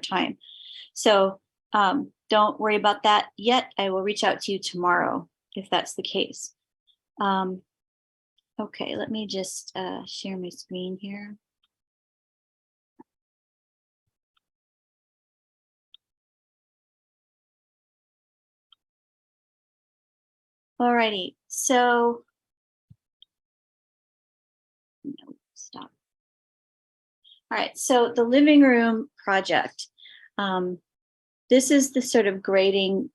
time. So don't worry about that yet. I will reach out to you tomorrow if that's the case. Okay, let me just share my screen here. Alrighty, so no, stop. All right, so the living room project. This is the sort of grading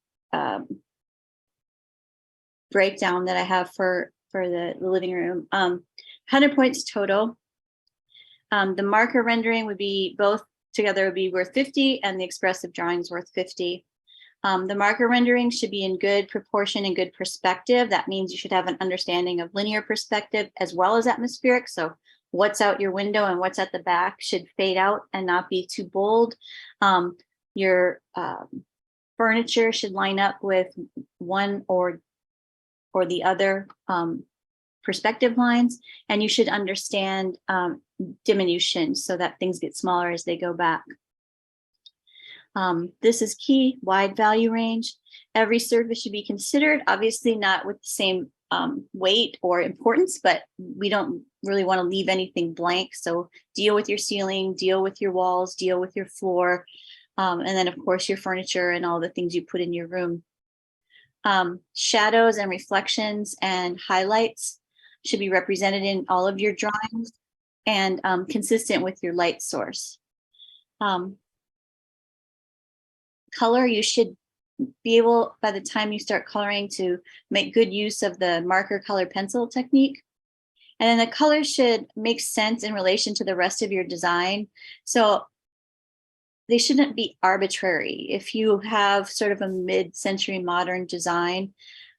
breakdown that I have for the living room. 100 points total. The marker rendering would be both together would be worth 50, and the expressive drawings worth 50. The marker rendering should be in good proportion and good perspective. That means you should have an understanding of linear perspective as well as atmospheric. So what's out your window and what's at the back should fade out and not be too bold. Your furniture should line up with one or the other perspective lines, and you should understand diminution so that things get smaller as they go back. This is key, wide value range. Every surface should be considered, obviously not with the same weight or importance, but we don't really want to leave anything blank. So deal with your ceiling, deal with your walls, deal with your floor, and then of course your furniture and all the things you put in your room. Shadows and reflections and highlights should be represented in all of your drawings and consistent with your light source. Color, you should be able, by the time you start coloring, to make good use of the marker color pencil technique. And then the color should make sense in relation to the rest of your design. So they shouldn't be arbitrary. If you have sort of a mid-century modern design,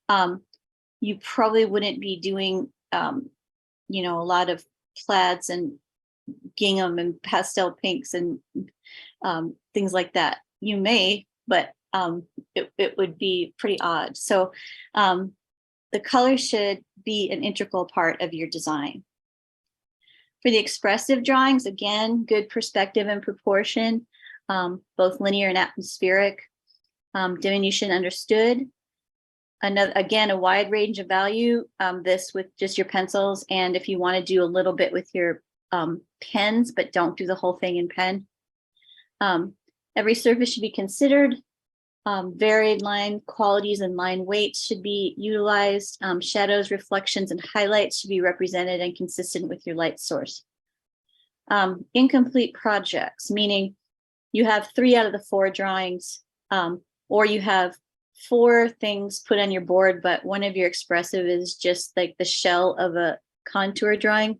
you probably wouldn't be doing, you know, a lot of plaids and gingham and pastel pinks and things like that. You may, but it would be pretty odd. So the color should be an integral part of your design. For the expressive drawings, again, good perspective and proportion, both linear and atmospheric, diminution understood. Again, a wide range of value, this with just your pencils, and if you want to do a little bit with your pens, but don't do the whole thing in pen. Every surface should be considered. Varied line qualities and line weights should be utilized. Shadows, reflections, and highlights should be represented and consistent with your light source. Incomplete projects, meaning you have 3 out of the 4 drawings, or you have 4 things put on your board, but one of your expressive is just like the shell of a contour drawing.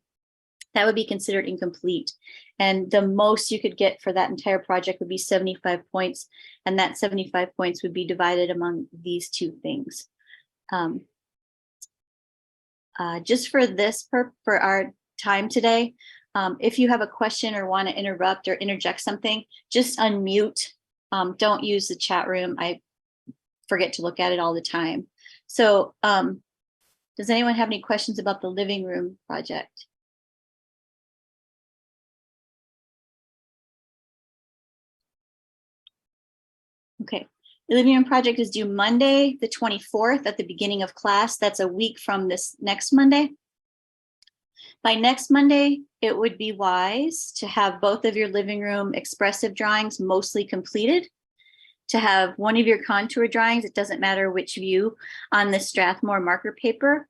That would be considered incomplete. And the most you could get for that entire project would be 75 points. And that 75 points would be divided among these 2 things. Just for this, for our time today, if you have a question or want to interrupt or interject something, just unmute. Don't use the chat room. I forget to look at it all the time. So does anyone have any questions about the living room project? Okay, the living room project is due Monday, the 24th at the beginning of class. That's a week from this next Monday. By next Monday, it would be wise to have both of your living room expressive drawings mostly completed, to have one of your contour drawings, it doesn't matter which view, on the Strathmore marker paper,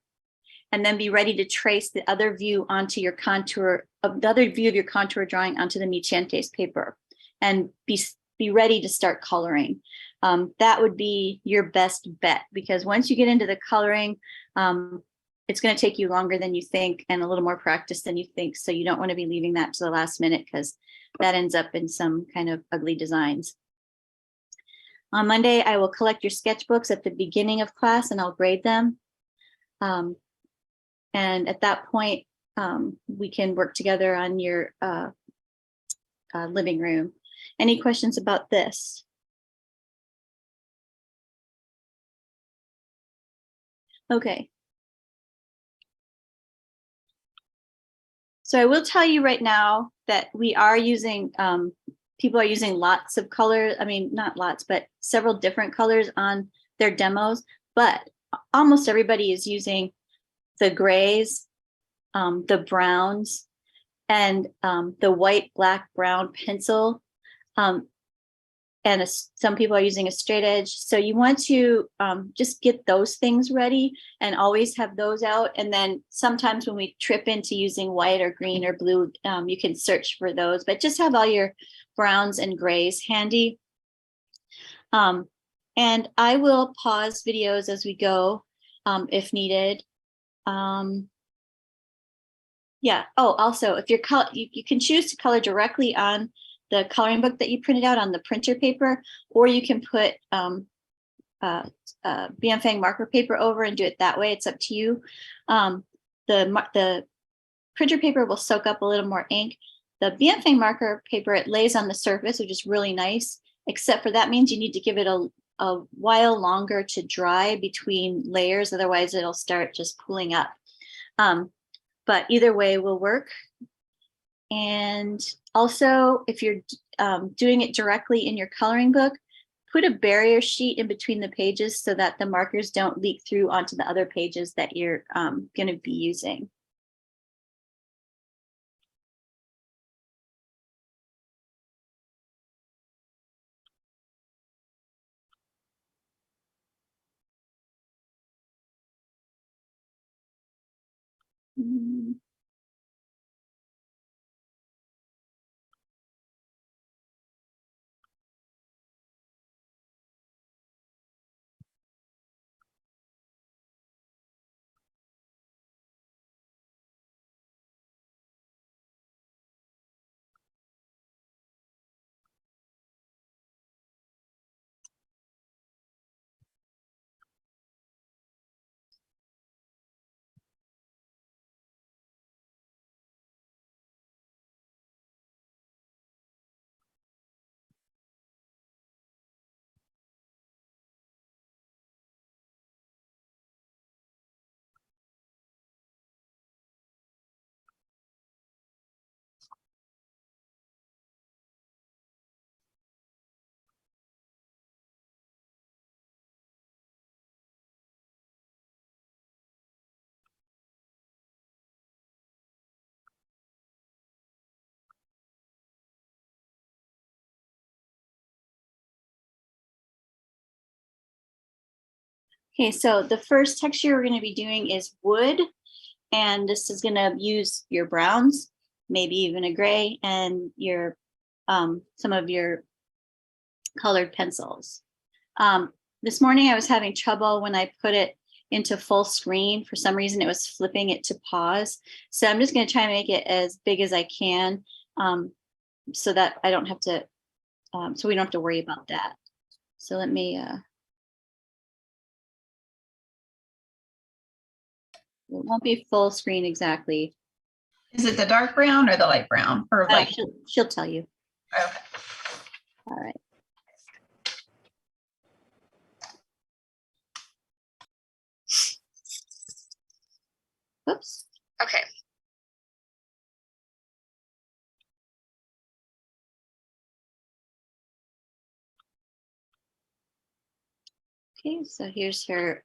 and then be ready to trace the other view onto your contour, the other view of your contour drawing onto the Michentes paper, and be ready to start coloring. That would be your best bet, because once you get into the coloring, it's going to take you longer than you think and a little more practice than you think. So you don't want to be leaving that to the last minute, because that ends up in some kind of ugly designs. On Monday, I will collect your sketchbooks at the beginning of class and I'll grade them. And at that point, we can work together on your living room. Any questions about this? Okay. So I will tell you right now that we are using people are using lots of colors. I mean, not lots, but several different colors on their demos. But almost everybody is using the grays, the browns, and the white, black, brown pencil. And some people are using a straight edge. So you want to just get those things ready and always have those out. And then sometimes when we trip into using white or green or blue, you can search for those, but just have all your browns and grays handy. And I will pause videos as we go if needed. Yeah. Oh, also, if you're you can choose to color directly on the coloring book that you printed out on the printer paper, or you can put Bienfang marker paper over and do it that way. It's up to you. The printer paper will soak up a little more ink. The Bienfang marker paper, it lays on the surface, which is really nice, except for that means you need to give it a while longer to dry between layers. Otherwise, it'll start just pooling up. But either way will work. And also, if you're doing it directly in your coloring book, put a barrier sheet in between the pages so that the markers don't leak through onto the other pages that you're going to be using. Okay, so the first texture we're going to be doing is wood, and this is going to use your browns, maybe even a gray, and your some of your colored pencils. This morning I was having trouble when I put it into full screen. For some reason, it was flipping it to pause. So I'm just going to try and make it as big as I can so that I don't have to, so we don't have to worry about that. So let me, it won't be full screen exactly. Is it the dark brown or the light brown? Or like she'll tell you. Okay. All right. Whoops. Okay. Okay, so here's her,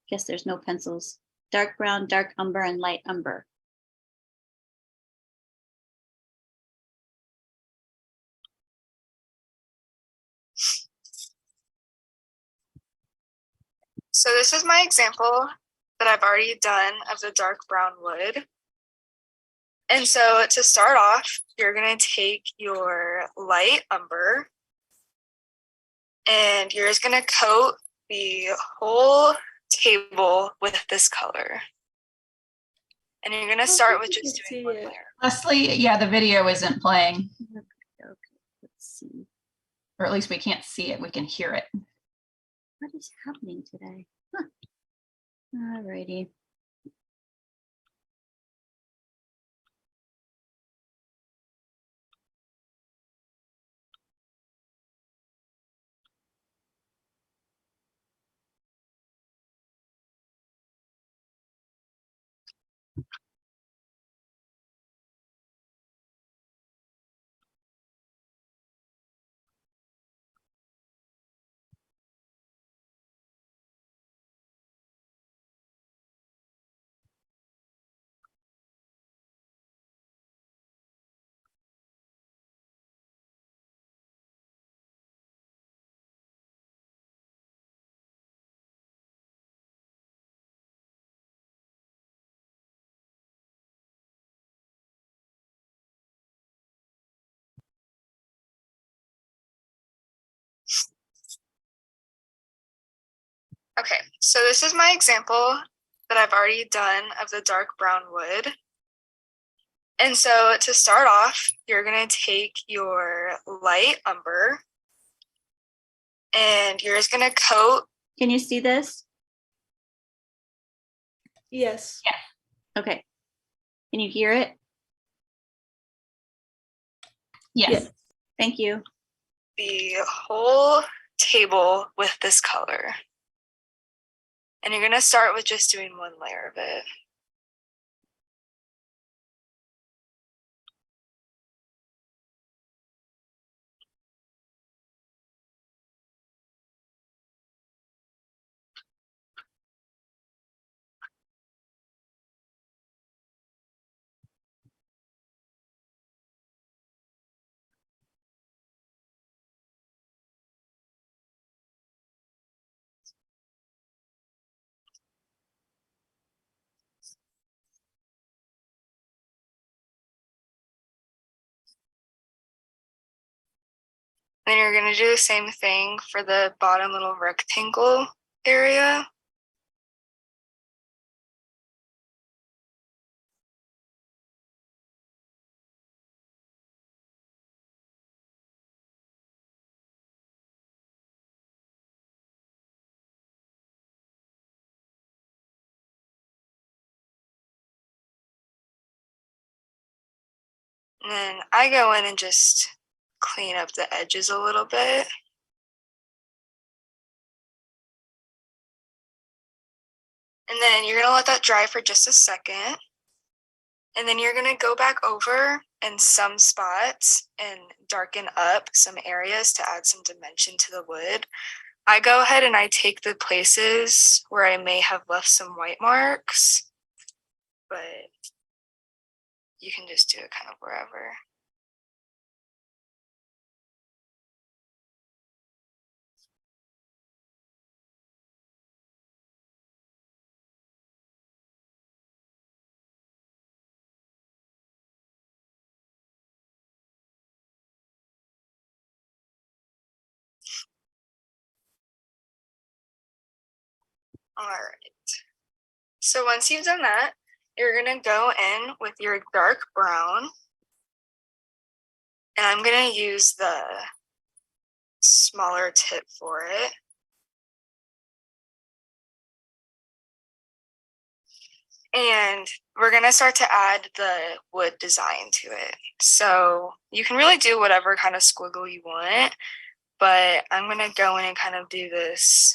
guess there's no pencils. Dark brown, dark umber, and light umber. So this is my example that I've already done of the dark brown wood. And so to start off, you're going to take your light umber and you're just going to coat the whole table with this color. And you're going to start with just doing one layer. Leslie, yeah, the video isn't playing. Okay, let's see. Or at least we can't see it, we can hear it. What is happening today? Huh. All righty. Okay, so this is my example that I've already done of the dark brown wood. And so to start off, you're gonna take your light umber and you're just gonna coat. Can you see this? Yes. Okay. Can you hear it? Yes. Thank you. The whole table with this color. And you're gonna start with just doing one layer of it. Then you're gonna do the same thing for the bottom little rectangle area. And then I go in and just clean up the edges a little bit. And then you're gonna let that dry for just a second. And then you're gonna go back over in some spots and darken up some areas to add some dimension to the wood. I go ahead and I take the places where I may have left some white marks, but you can just do it kind of wherever. All right. So once you've done that, you're gonna go in with your dark brown. And I'm gonna use the smaller tip for it. And we're gonna start to add the wood design to it. So you can really do whatever kind of squiggle you want, but I'm gonna go in and kind of do this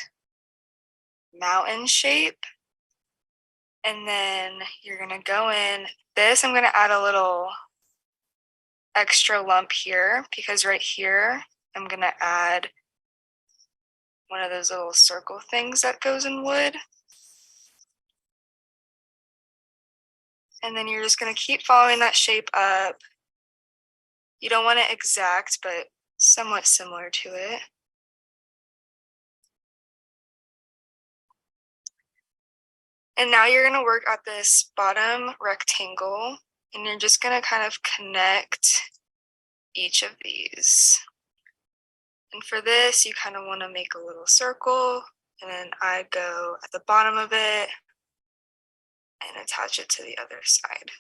mountain shape. And then you're gonna go in this, I'm gonna add a little extra lump here because right here, I'm gonna add one of those little circle things that goes in wood. And then you're just gonna keep following that shape up. You don't want it exact, but somewhat similar to it. And now you're gonna work at this bottom rectangle and you're just gonna kind of connect each of these. And for this, you kind of wanna make a little circle and then I go at the bottom of it and attach it to the other side.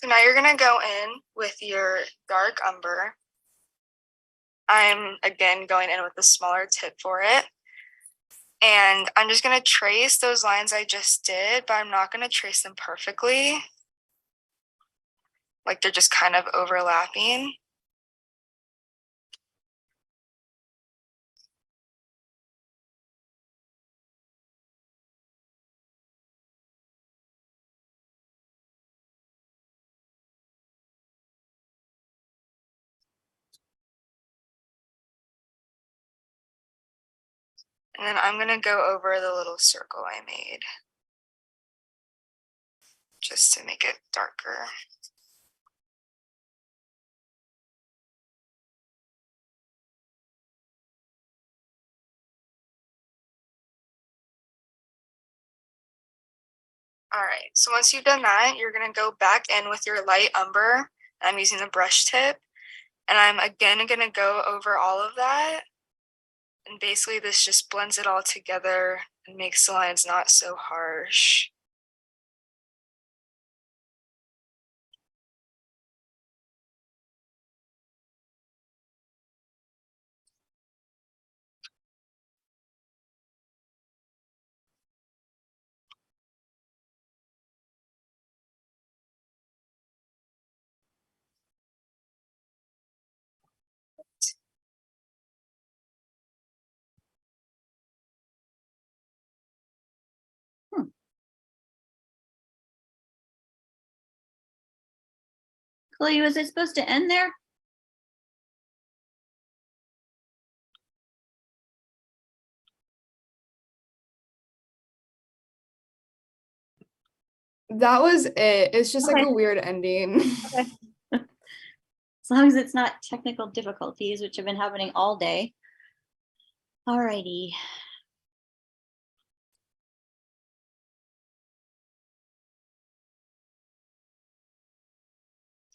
So now you're gonna go in with your dark umber. I'm again going in with a smaller tip for it. And I'm just gonna trace those lines I just did, but I'm not gonna trace them perfectly. Like they're just kind of overlapping. And then I'm gonna go over the little circle I made just to make it darker. All right, so once you've done that, you're gonna go back in with your light umber. I'm using the brush tip, and I'm again gonna go over all of that. And basically this just blends it all together and makes the lines not so harsh. Chloe, was it supposed to end there? That was it. It's just like Okay. a weird ending. Okay. As long as it's not technical difficulties, which have been happening all day. Alrighty.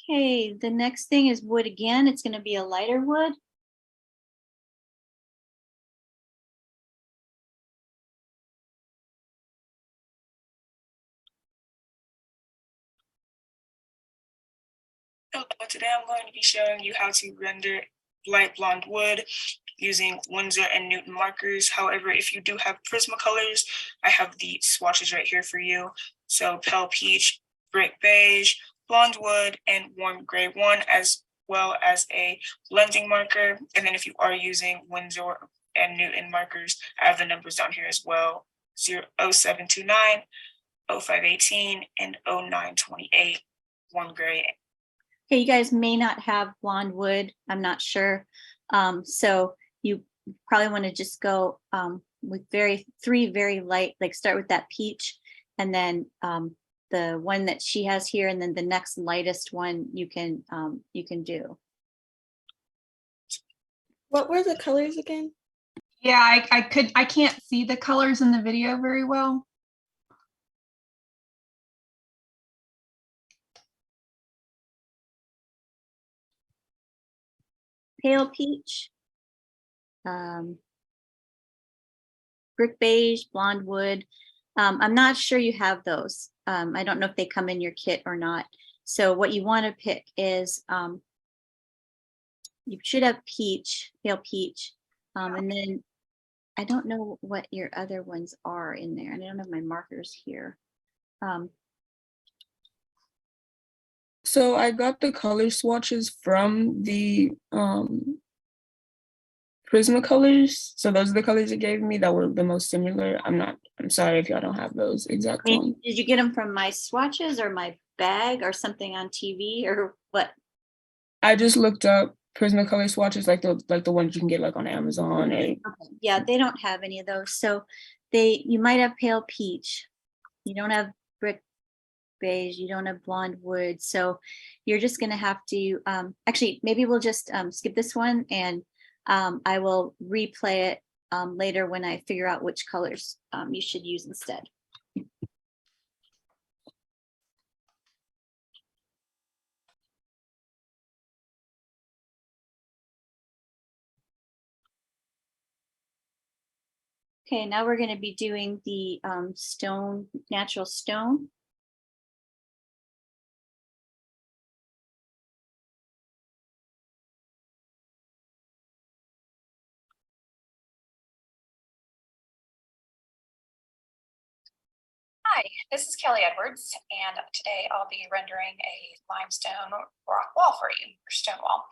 Okay, the next thing is wood again. It's going to be a lighter wood. Hello, today I'm going to be showing you how to render light blonde wood using Winsor and Newton markers. However, if you do have Prismacolors, I have the swatches right here for you. So Pale Peach, Brick Beige, Blonde Wood, and Warm Gray 1, as well as a blending marker. And then if you are using Winsor and Newton markers, I have the numbers down here as well. 0729, 0518, and 0928, Warm Gray. Okay, you guys may not have blonde wood. I'm not sure. So you probably want to just go with three very light, like start with that peach, and then the one that she has here, and then the next lightest one you can do. What were the colors again? Yeah, I can't see the colors in the video very well. Pale peach, brick beige, blonde wood. I'm not sure you have those. I don't know if they come in your kit or not. So what you want to pick is you should have peach, pale peach, and then I don't know what your other ones are in there. And I don't have my markers here. So I got the color swatches from the Prismacolors. So those are the colors it gave me that were the most similar. I'm sorry if y'all don't have those exact ones. Did you get them from my swatches or my bag or something on TV or what? I just looked up Prismacolor swatches, like the ones you can get like on Amazon. Okay. Yeah, they don't have any of those. So you might have pale peach. You don't have brick beige. You don't have blonde wood. So you're just gonna have to actually maybe we'll just skip this one and I will replay it later when I figure out which colors you should use instead. Okay, now we're going to be doing the stone, natural stone. Hi, this is Kelly Edwards, and today I'll be rendering a limestone rock wall for you, or stone wall.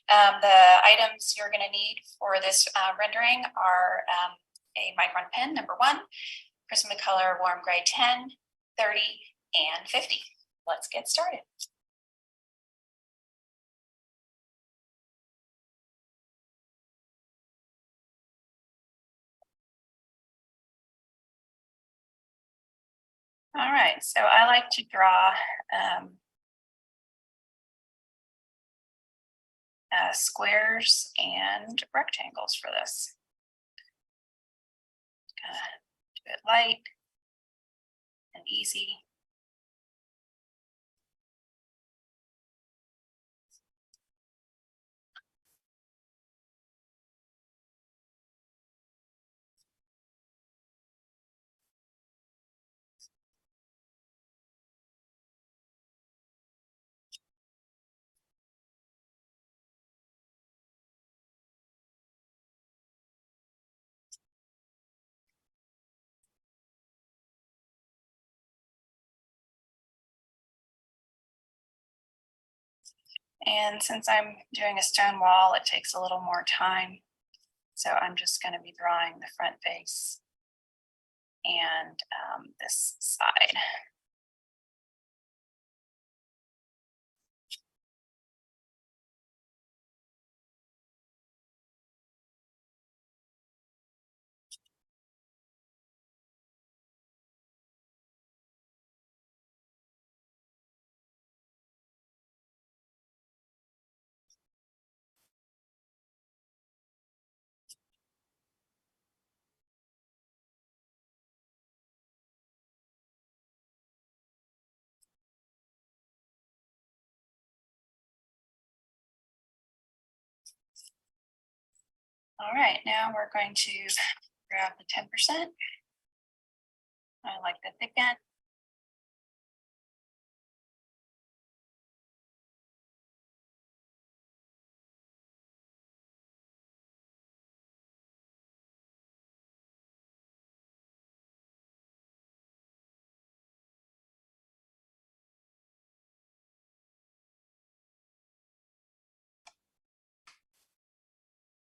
The items you're going to need for this rendering are a micron pen, number 1, Prismacolor Warm Gray 10, 30, and 50. Let's get started. All right, so I like to draw squares and rectangles for this. Do it light and easy. And since I'm doing a stone wall, it takes a little more time. So I'm just going to be drawing the front face and this side. All right, now we're going to grab the 10%. I like the thick end.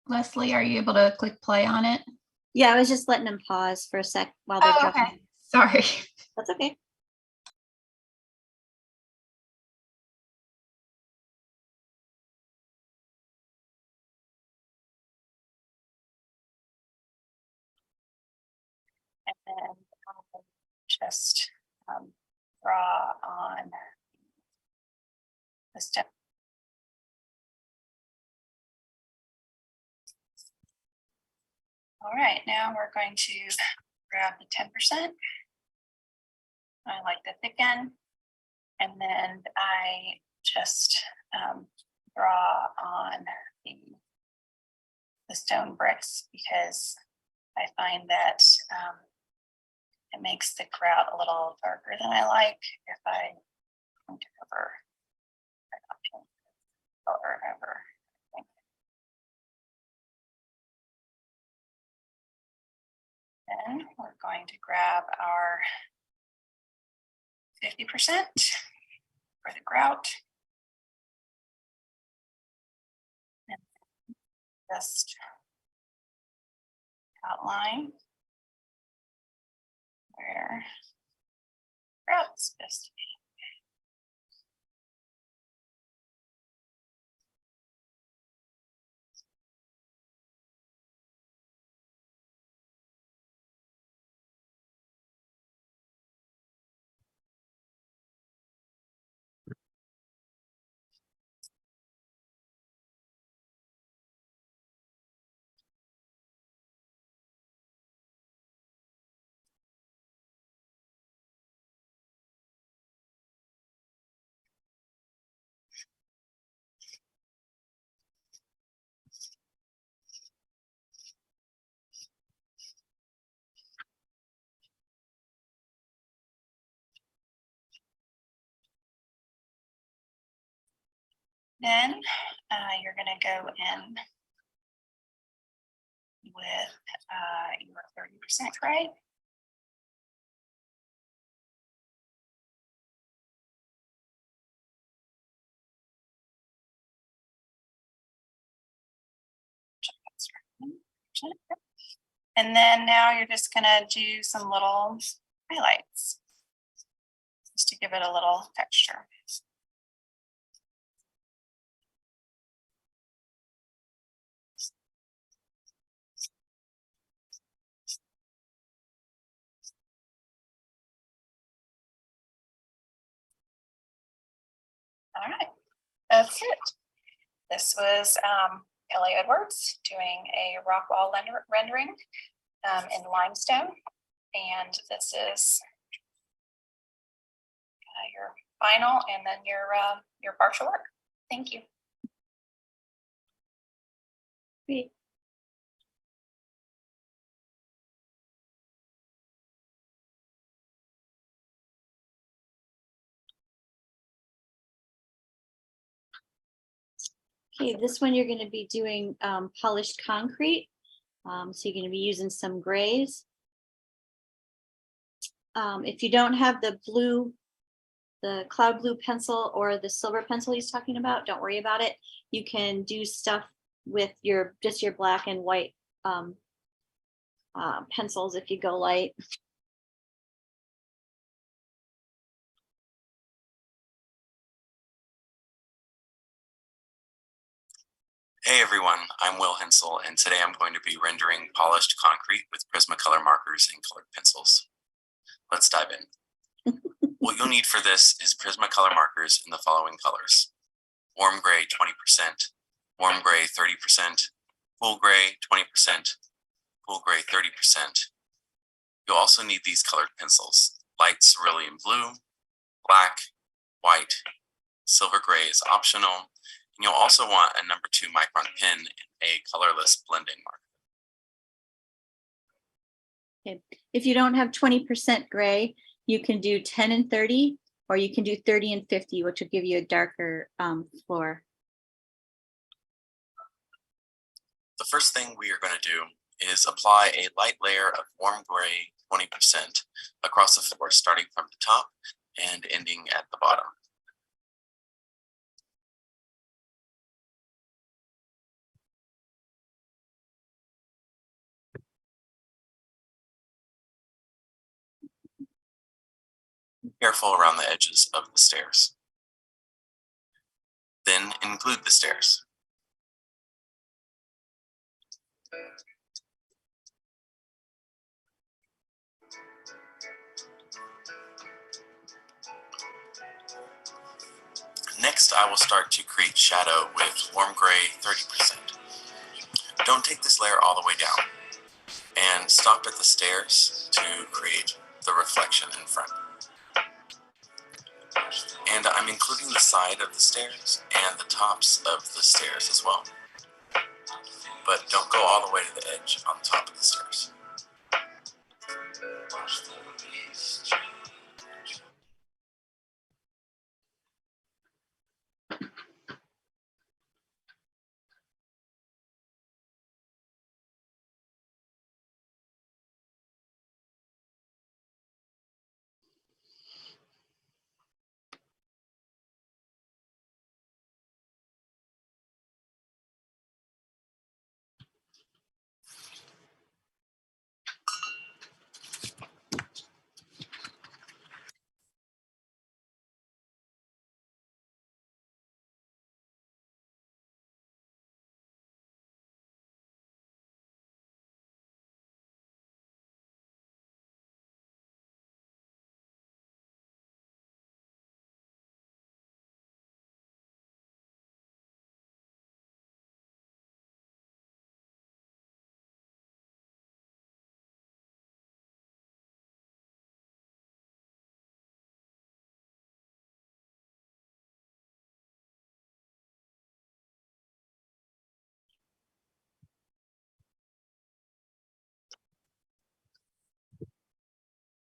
Leslie, are you able to click play on it? Yeah, I was just letting them pause for a sec while they're Oh, drawing. okay. Sorry. That's okay. And then I'll just draw on the step. All right, now we're going to grab the 10%. I like the thick end. And then I just draw on the stone bricks because I find that it makes the grout a little darker than I like if I paint over or over. Then we're going to grab our 50% for the grout. And just outline where grout's supposed to be. Then you're going to go in with your 30%, right? And then now you're just going to do some little highlights just to give it a little texture. All right, that's it. This was Kelly Edwards doing a rock wall rendering in limestone. And this is your final and then your partial work. Thank you. Great. Okay, this one you're going to be doing polished concrete. So you're going to be using some grays. If you don't have the blue the cloud blue pencil or the silver pencil he's talking about, don't worry about it. You can do stuff with your just your black and white pencils if you go light. Hey everyone, I'm Will Hensel, and today I'm going to be rendering polished concrete with Prismacolor markers and colored pencils. Let's dive in. What you'll need for this is Prismacolor markers in the following colors: warm gray 20%, warm gray 30%, cool gray 20%, cool gray 30%. You'll also need these colored pencils: light cerulean blue, black, white, silver gray is optional, and you'll also want a number 2 micron pen and a colorless blending marker. Okay. If you don't have 20% gray, you can do 10 and 30, or you can do 30 and 50, which will give you a darker floor. The first thing we are going to do is apply a light layer of warm gray 20% across the floor, starting from the top and ending at the bottom. Be careful around the edges of the stairs. Then include the stairs. Next, I will start to create shadow with warm gray 30%. Don't take this layer all the way down, and stop at the stairs to create the reflection in front. And I'm including the side of the stairs and the tops of the stairs as well. But don't go all the way to the edge on the top of the stairs.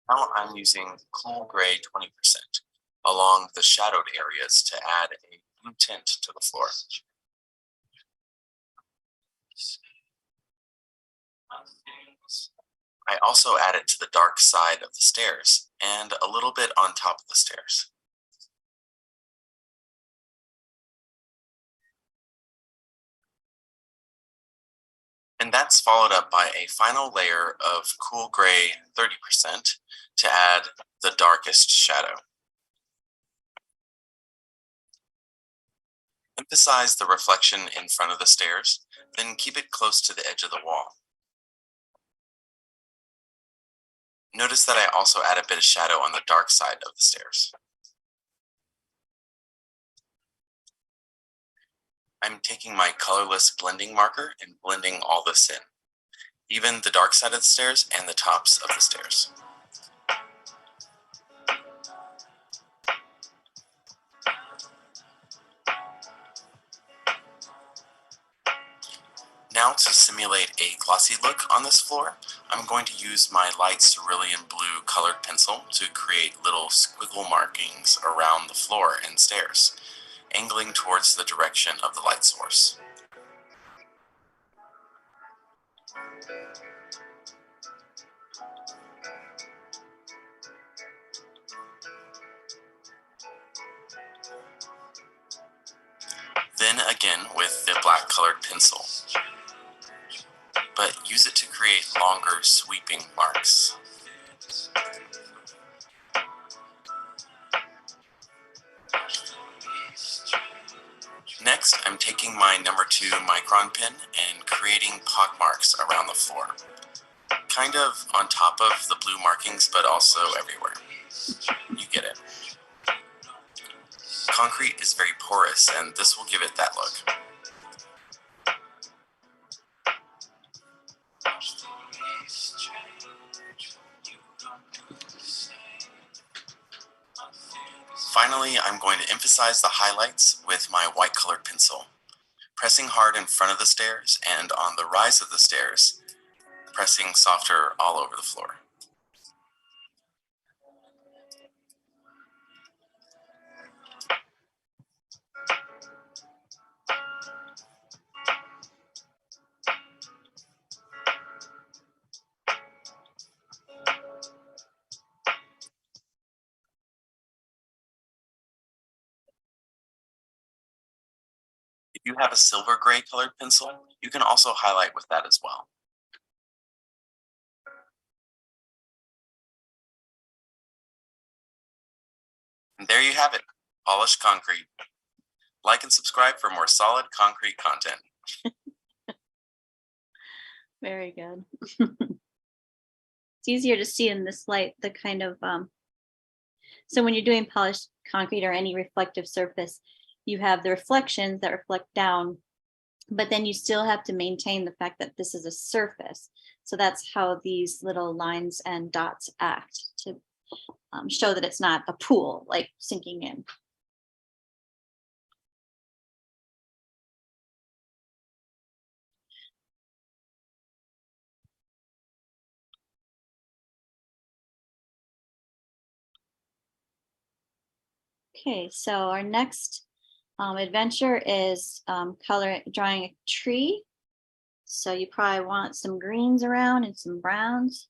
Now I'm using cool gray 20% along the shadowed areas to add a blue tint to the floor. I also add it to the dark side of the stairs and a little bit on top of the stairs. And that's followed up by a final layer of cool gray 30% to add the darkest shadow. Emphasize the reflection in front of the stairs, then keep it close to the edge of the wall. Notice that I also add a bit of shadow on the dark side of the stairs. I'm taking my colorless blending marker and blending all this in, even the dark side of the stairs and the tops of the stairs. Now to simulate a glossy look on this floor, I'm going to use my light cerulean blue colored pencil to create little squiggle markings around the floor and stairs, angling towards the direction of the light source. begin with the black colored pencil, but use it to create longer sweeping marks. Next, I'm taking my number 2 micron pen and creating pock marks around the floor. Kind of on top of the blue markings, but also everywhere. You get it. Concrete is very porous, and this will give it that look. Finally, I'm going to emphasize the highlights with my white colored pencil, pressing hard in front of the stairs and on the rise of the stairs, pressing softer all over the floor. If you have a silver gray colored pencil, you can also highlight with that as well. And there you have it, polished concrete. Like and subscribe for more solid concrete content. Very good. It's easier to see in this light, the kind of, so when you're doing polished concrete or any reflective surface, you have the reflections that reflect down, but then you still have to maintain the fact that this is a surface. So that's how these little lines and dots act to show that it's not a pool, like sinking in. Okay, so our next adventure is drawing a tree. So you probably want some greens around and some browns.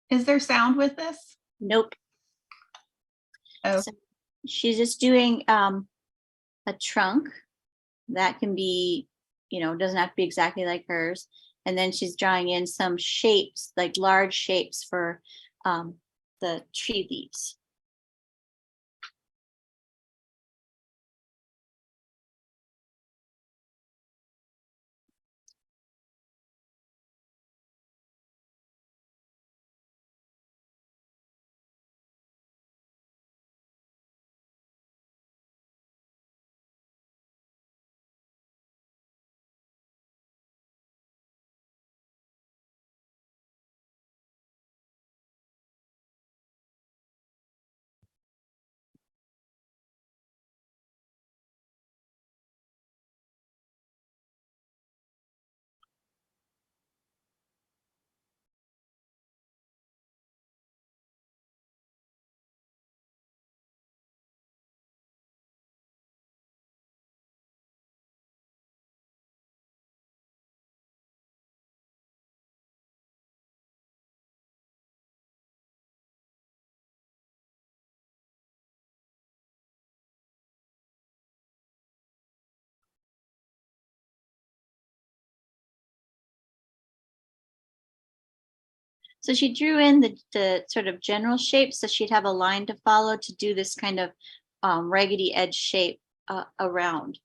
Is there sound with this? Nope. Oh, So she's just doing a trunk that can be, doesn't have to be exactly like hers. And then she's drawing in some shapes, like large shapes for the tree leaves. So she drew in the sort of general shape, so she'd have a line to follow to do this kind of raggedy edge shape around.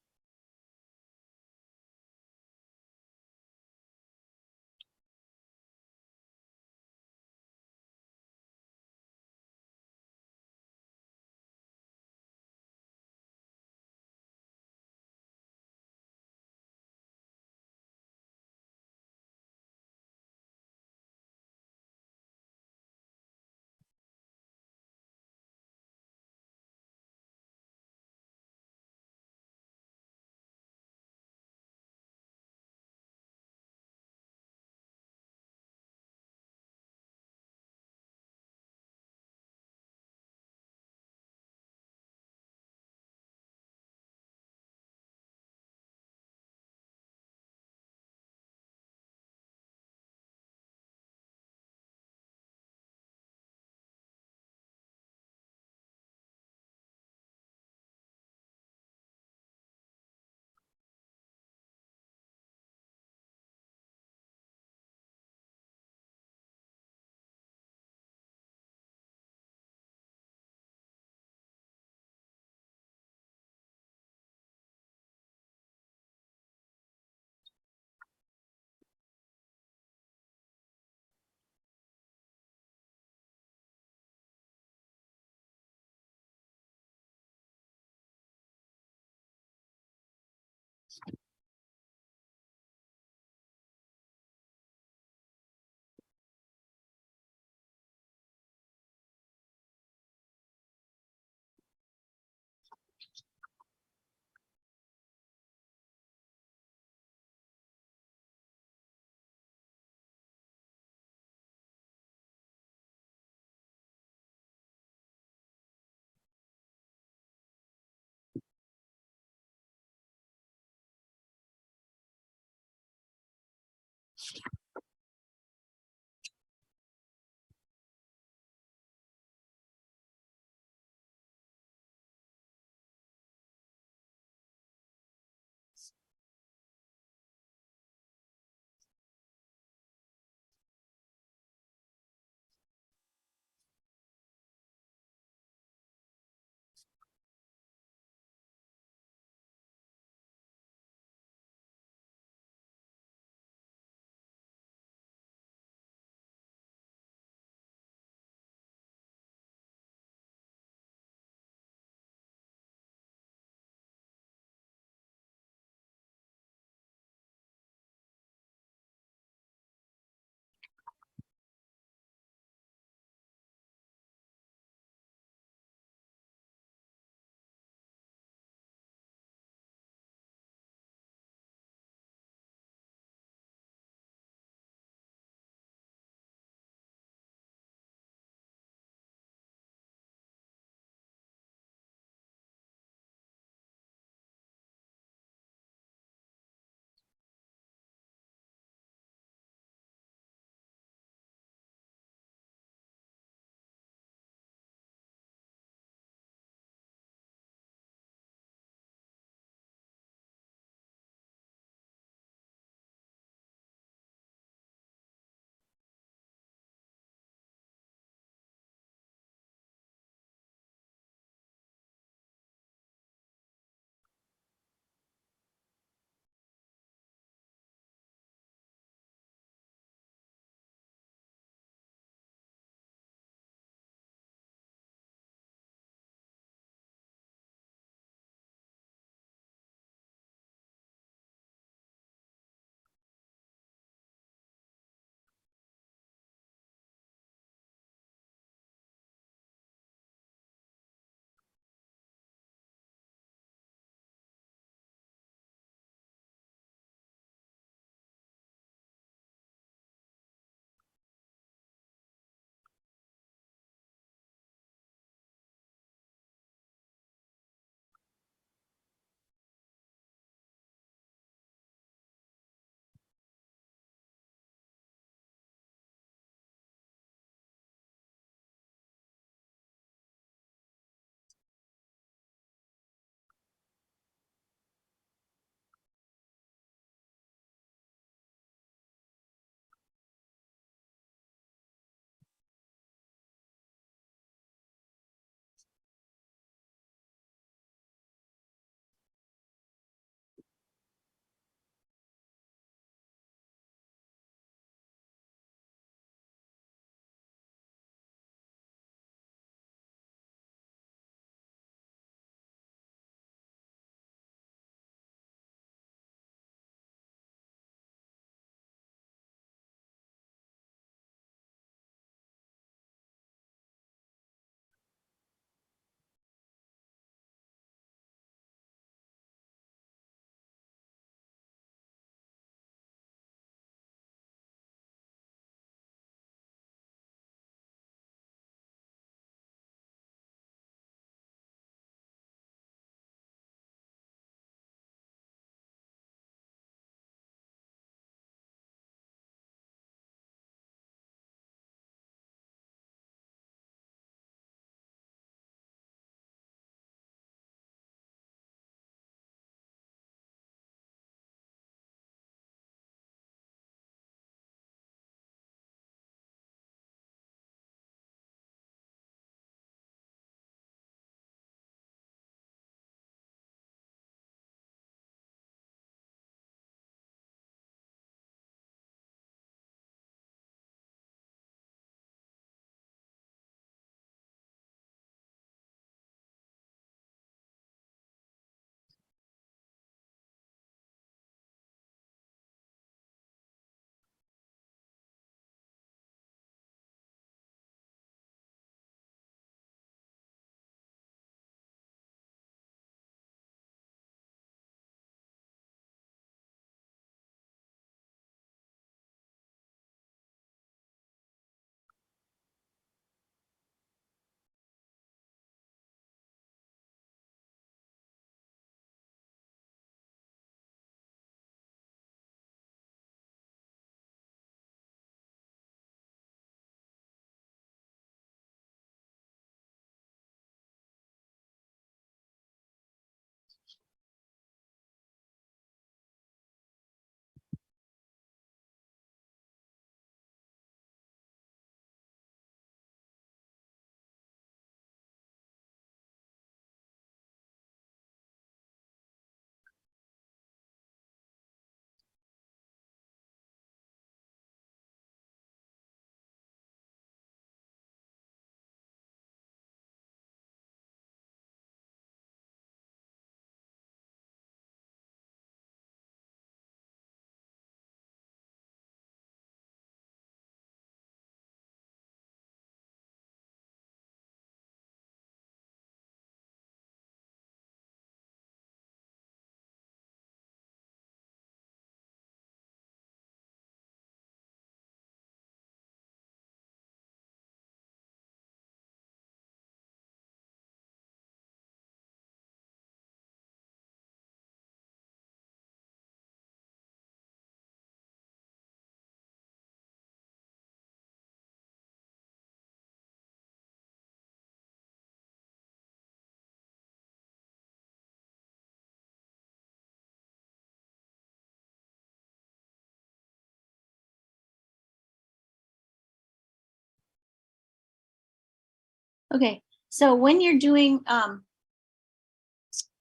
Okay, so when you're doing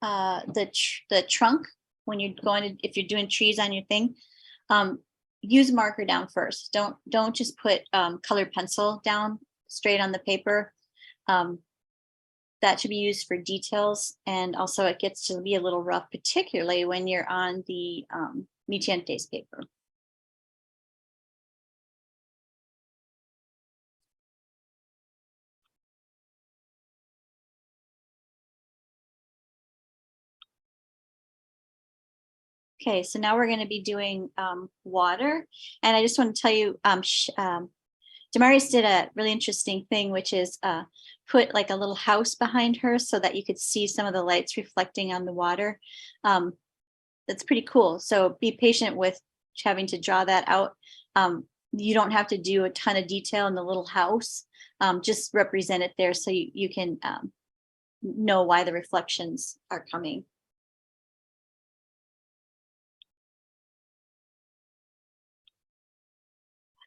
the trunk, when you're going to, if you're doing trees on your thing, use marker down first. Don't just put colored pencil down straight on the paper. That should be used for details, and also it gets to be a little rough, particularly when you're on the Nichiente's paper. Okay, so now we're going to be doing water, and I just want to tell you, Damaris did a really interesting thing, which is put like a little house behind her so that you could see some of the lights reflecting on the water. That's pretty cool. So be patient with having to draw that out. You don't have to do a ton of detail in the little house. Just represent it there so you can know why the reflections are coming.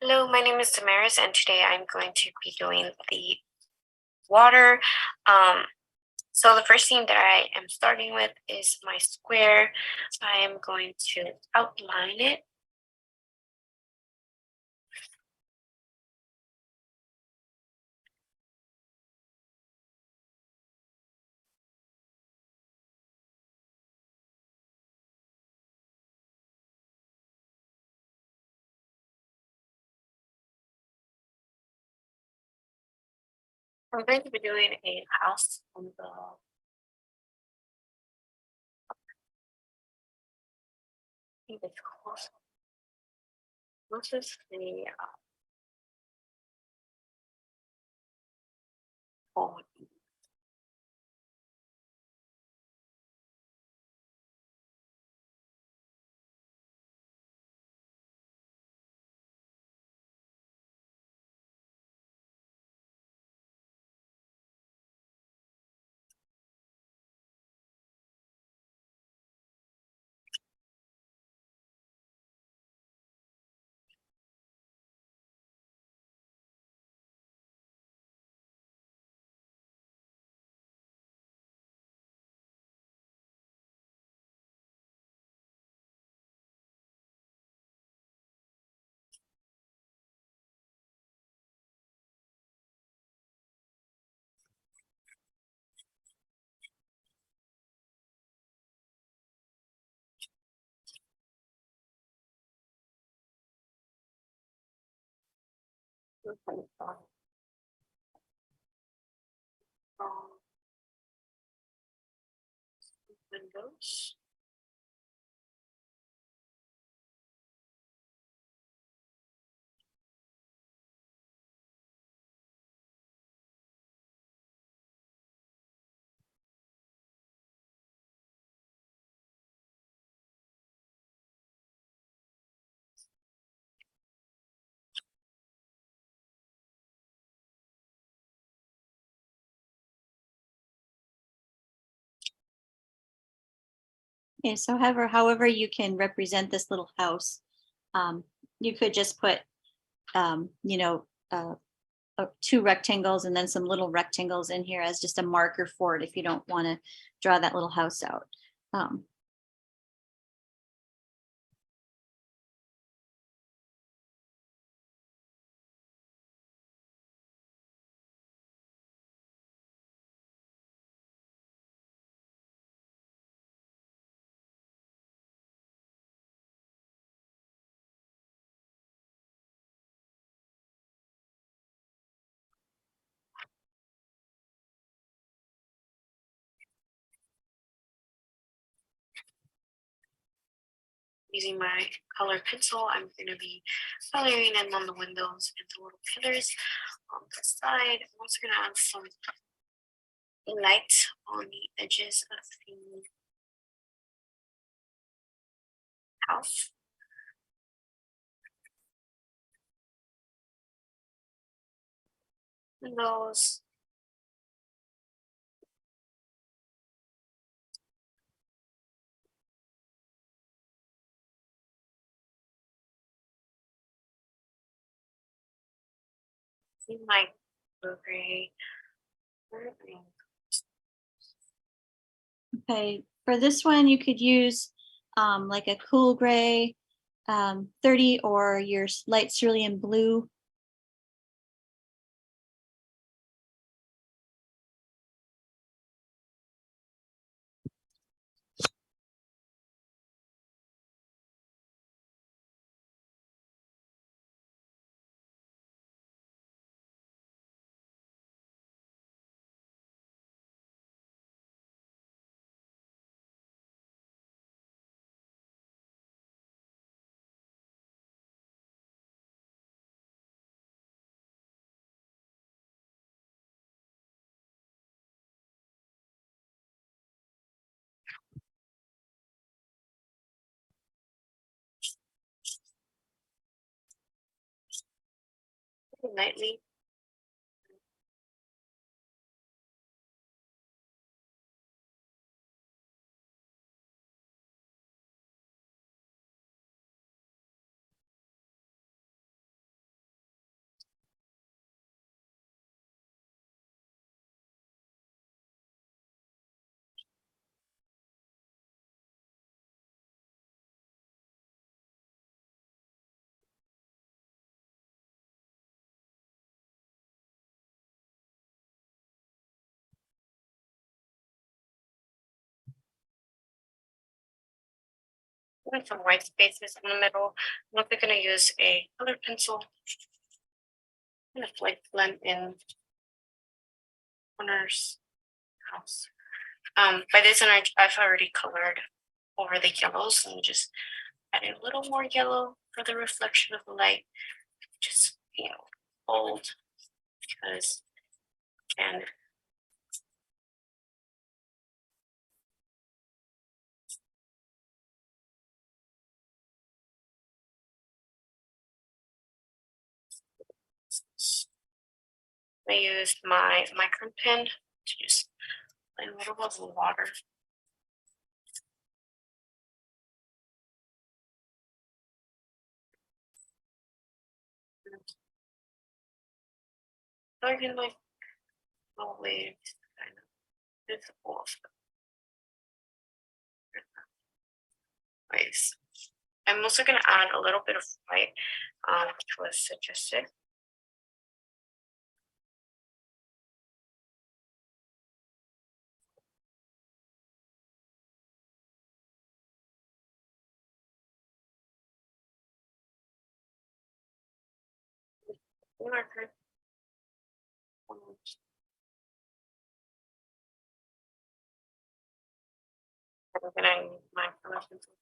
Hello, my name is Damaris, and today I'm going to be doing the water. So the first thing that I am starting with is my square. I am going to outline it. I'm going to be doing a house on the This is the phone. Windows. Okay, so however you can represent this little house, you could just put, you know, 2 rectangles and then some little rectangles in here as just a marker for it if you don't want to draw that little house out. Using my color pencil, I'm going to be coloring in on the windows and the little pillars on the side. I'm also going to add some light on the edges of the house. Windows. My blue gray Okay, for this one, you could use like a cool gray 30 or your light cerulean blue. Lightly. With some white spaces in the middle. I'm also going to use a color pencil. I'm going to like blend in corners. House. By this one, I've already colored over the yellows, so I'm just adding a little more yellow for the reflection of the light. Just bold because and I used my micron pen to just play a little bit of water. Starting my little waves, kind of visible waves. I'm also going to add a little bit of white, which was suggested. Marker. I'm gonna my color pencil.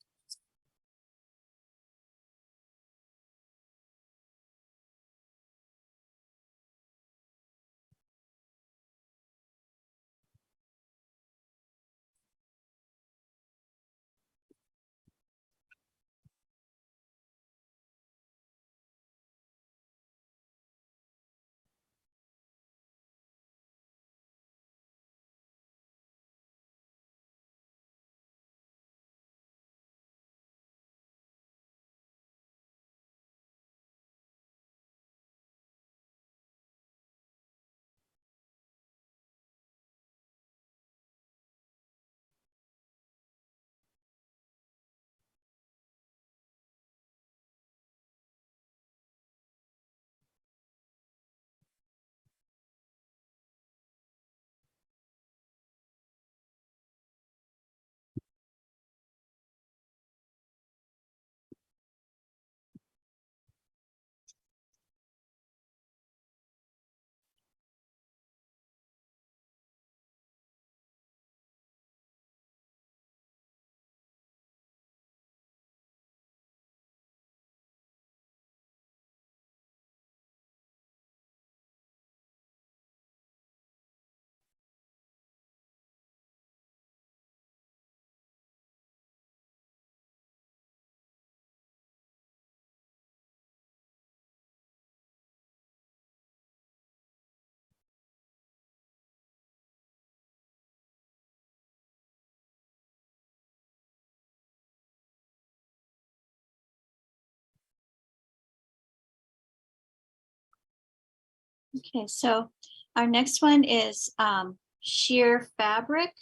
Okay, so Our next one is sheer fabric.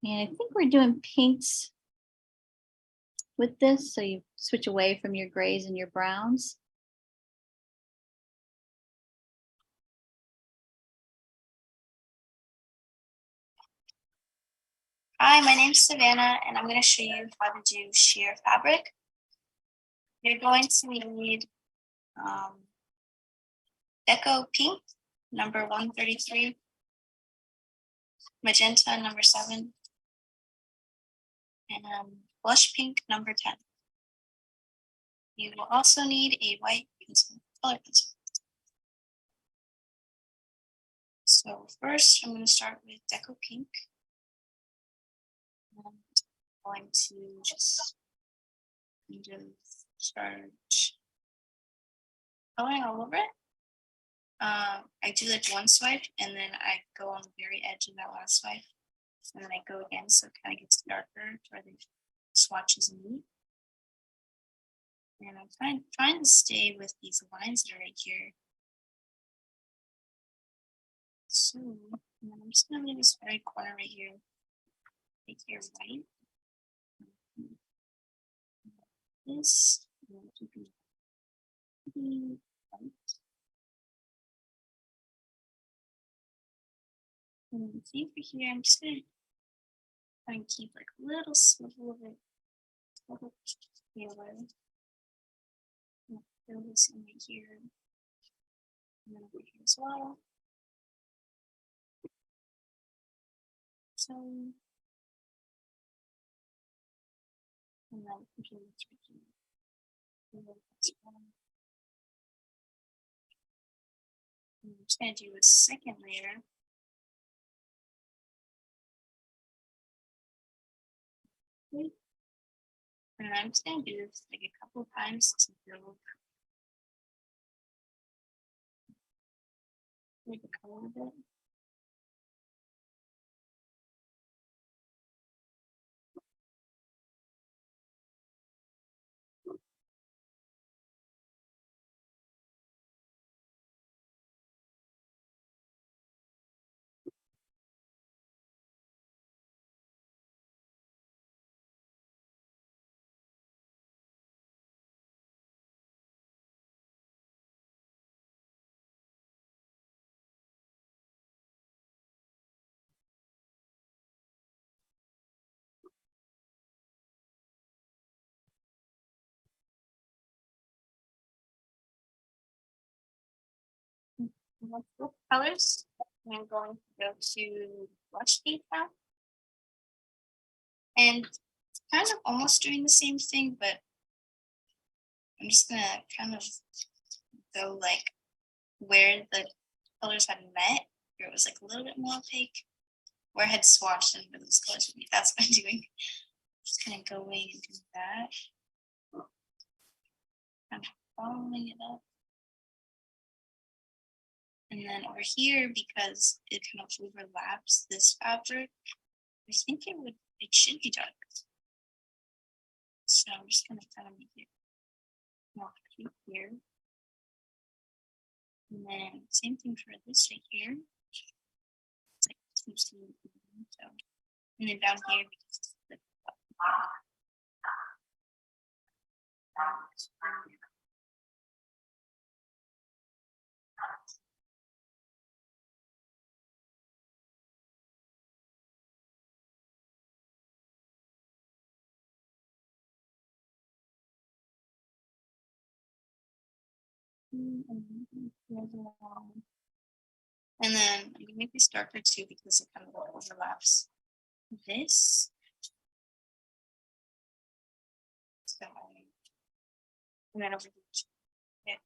And I think we're doing pinks with this. So you switch away from your grays and your browns. Hi, my name's Savannah, and I'm going to show you how to do sheer fabric. You're going to need Deco Pink, number 133, Magenta, number 7, and Blush Pink, number 10. You will also need a white pencil, color pencil. So first, I'm going to start with Deco Pink. I'm going to just kind of start coloring all over it. I do like one swipe and then I go on the very edge of that last swipe. And then I go again, so it kind of gets darker to where the swatches meet. And I'm trying to stay with these lines that are right here. So I'm just gonna leave this very corner right here white. This white. And see over here, I'm just gonna try and keep like a little swivel of it. Little yellow. Fill this in right here. And then over here as well. So, and then continue to and then this one. And I'm just gonna do a second layer. Okay. And I'm just gonna do this like a couple times to build the color a bit. Both colors. I'm going to go to Blush Pink now. And it's kind of almost doing the same thing, but I'm just gonna kind of go like where the colors had met, where it was like a little bit more opaque, where I had swatched and where those colors would be. That's what I'm doing. Just kind of going and do that. Kind of following it up. And then over here, because it kind of overlaps this fabric, I think it should be dark. So I'm just gonna kind of make it more cute here. And then same thing for this right here. It's like two scenes. So, and then down here, we just flip it up. And then I'm gonna make this darker too because it kind of overlaps this. So, and then over here,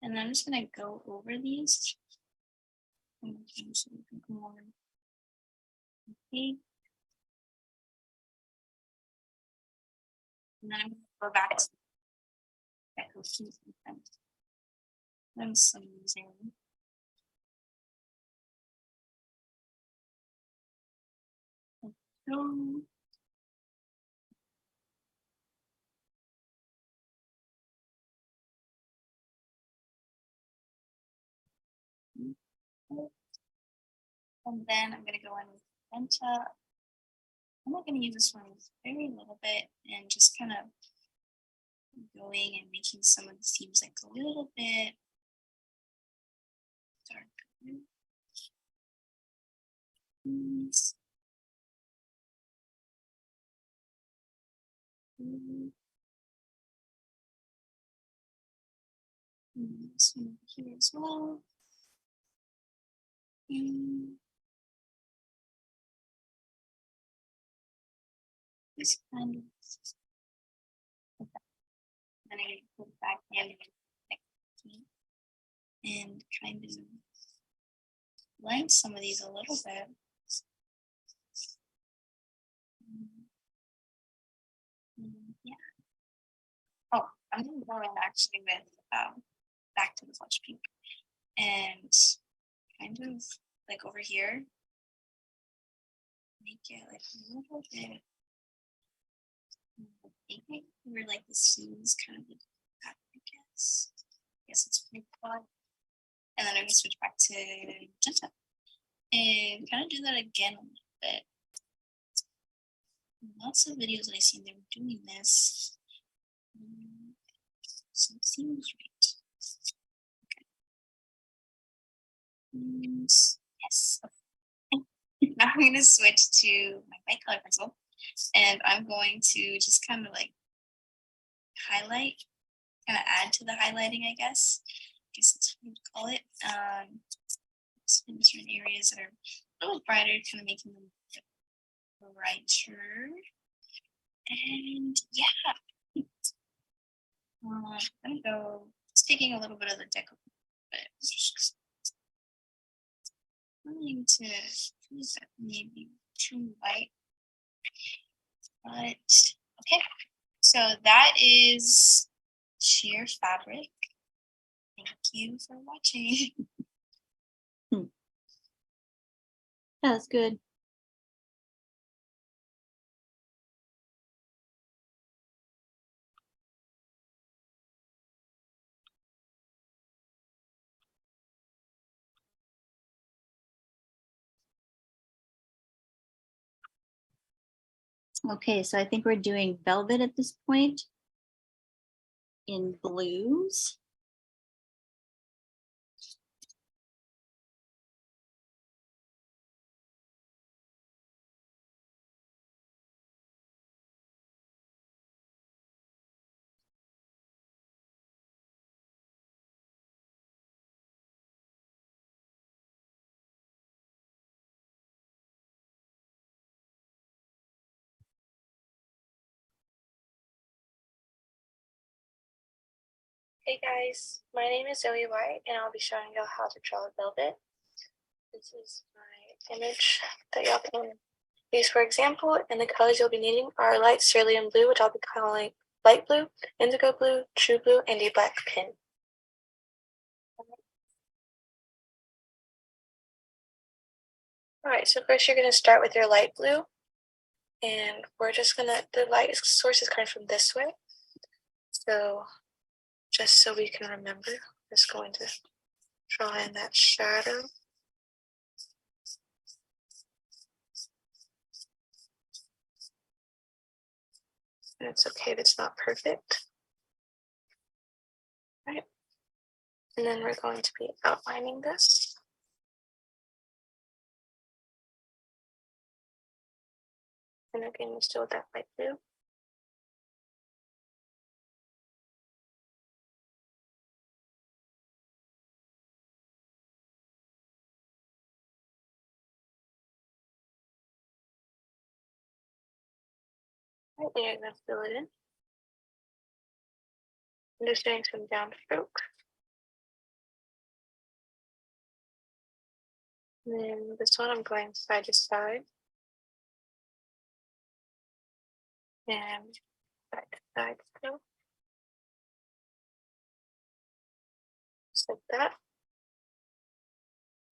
and then I'm just gonna go over these. And more. Okay. And then I'm gonna go back to that goes I'm sneezing. And then I'm gonna go in with Magenta. I'm not gonna use this one very little bit and just kind of going and making some of the themes like a little bit darker. This one here as well. This kind of. Then I put it back in and kind of blend some of these a little bit. Yeah. Oh, I'm gonna go in actually with back to the flush pink and kind of like over here, make it like a little bit. Where like the seams kind of I guess. It's pretty fun. And then I'm gonna switch back to Magenta and kind of do that again a little bit. Lots of videos that I seen they were doing this. So it seems right. Okay. Yes. Now I'm gonna switch to my white color pencil and I'm going to just kind of like highlight, kind of add to the highlighting, I guess. That's what you would call it. In certain areas that are a little brighter, kind of making them brighter. And yeah, I'm gonna go just taking a little bit of the deco, but trying to use that maybe too light. But okay, so that is sheer fabric. Thank you for watching. That was good. Okay, so I think we're doing velvet at this point in blues. Hey guys, my name is Zoe White and I'll be showing y'all how to draw velvet. This is my image that y'all can use for example, and the colors you'll be needing are light cerulean blue, which I'll be calling light blue, indigo blue, true blue, and a black pin. Alright, so first you're going to start with your light blue, and we're just gonna, the light source is coming from this way. So just so we can remember, I'm just going to draw in that shadow. And it's okay if it's not perfect. Right. And then we're going to be outlining this. And again, we're still with that light blue. Right, and you're gonna fill it in. I'm just doing some downstroke. And then this one I'm going side to side. And side to side still. Just like that.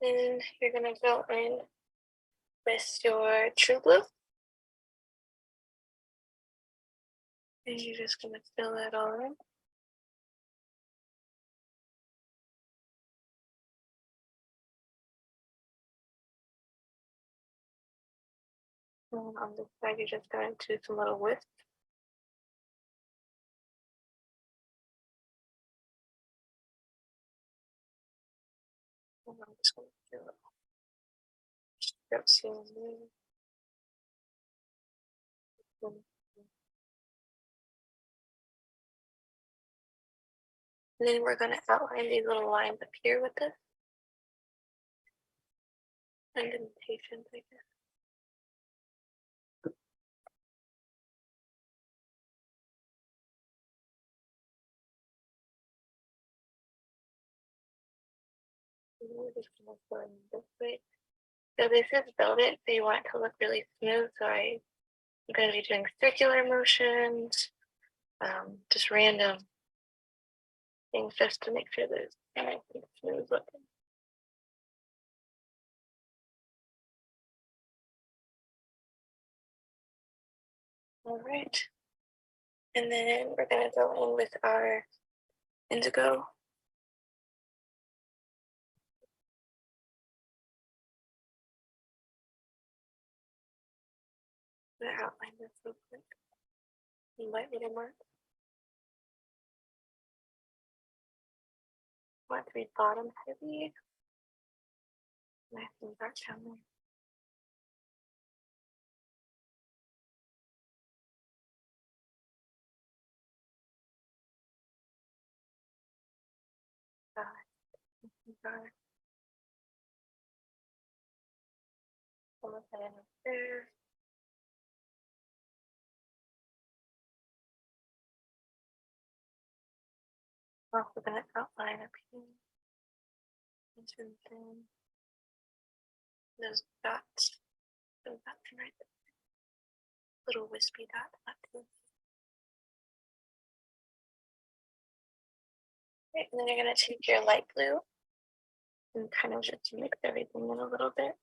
Then you're gonna go in with your true blue. And you're just gonna fill that all in. And on this side, you're just going to some little wisps. And I'm just going to do it. Strips here and there. And then we're going to outline these little lines up here with this indentations, I guess. And we're just gonna go in this way. So this is velvet, so you want it to look really smooth. So I'm going to be doing circular motions, just random things just to make sure that it's nice and smooth looking. All right. And then we're going to go in with our indigo. I'm going to outline this real quick. Light little mark. Want it to be bottom heavy. Nice and dark down there. Dark. Some of that in up there. We're also going to outline up here. And then those dots. Those dots right there. Little wispy dot up here. Okay, and then you're going to take your light blue and kind of just mix everything in a little bit.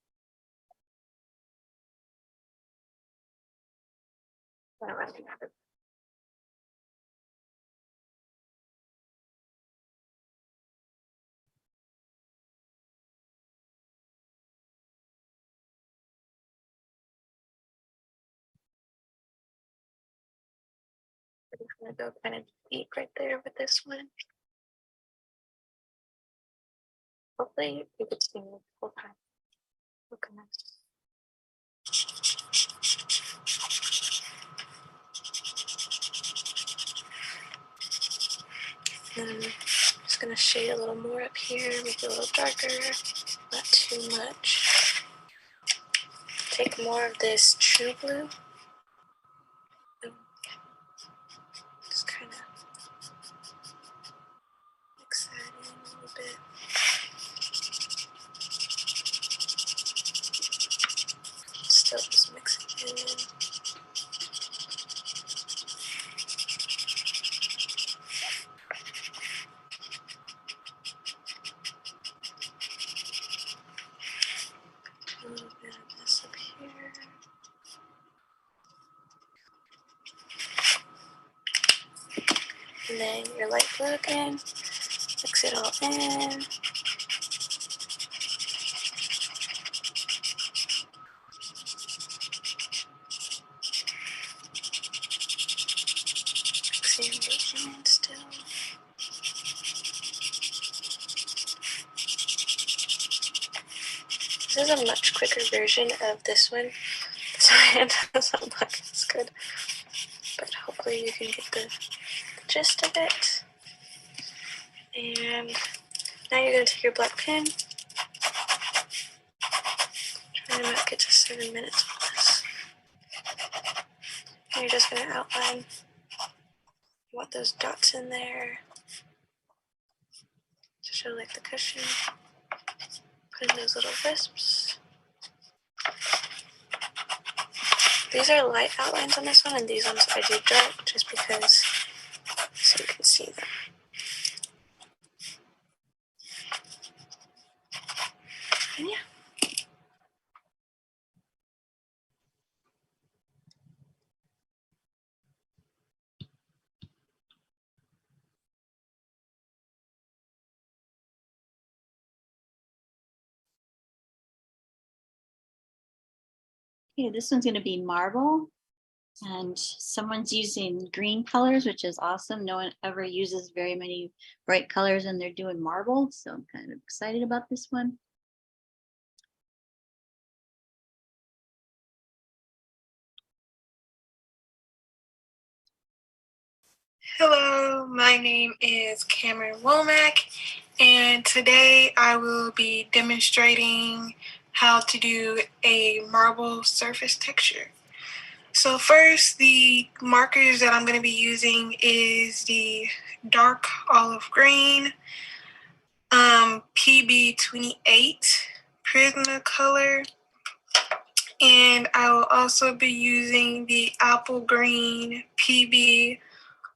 I'm running out of I'm just gonna go kind of deep right there with this one. Hopefully you could see me the whole time. Look nice. And I'm just gonna shade a little more up here, make it a little darker, not too much. Take more of this true blue. And just kind of mix that in a little bit. Still just mix it in. A little bit of this up here. And then your light blue again. Mix it all in. Mixing it in still. This is a much quicker version of this one, so it doesn't look as good, but hopefully you can get the gist of it. And now you're going to take your black pen, try to not get to 7 minutes with this. And you're just going to outline, you want those dots in there to show like the cushion. Put in those little wisps. These are light outlines on this one, and these ones I do dark just because so you can see them. And yeah. Okay, this one's gonna be marble. And someone's using green colors, which is awesome. No one ever uses very many bright colors and they're doing marble. So I'm kind of excited about this one. Hello, my name is Cameron Womack, and today I will be demonstrating how to do a marble surface texture. So first, the markers that I'm going to be using is the dark olive green, PB28 Prismacolor, and I will also be using the apple green PB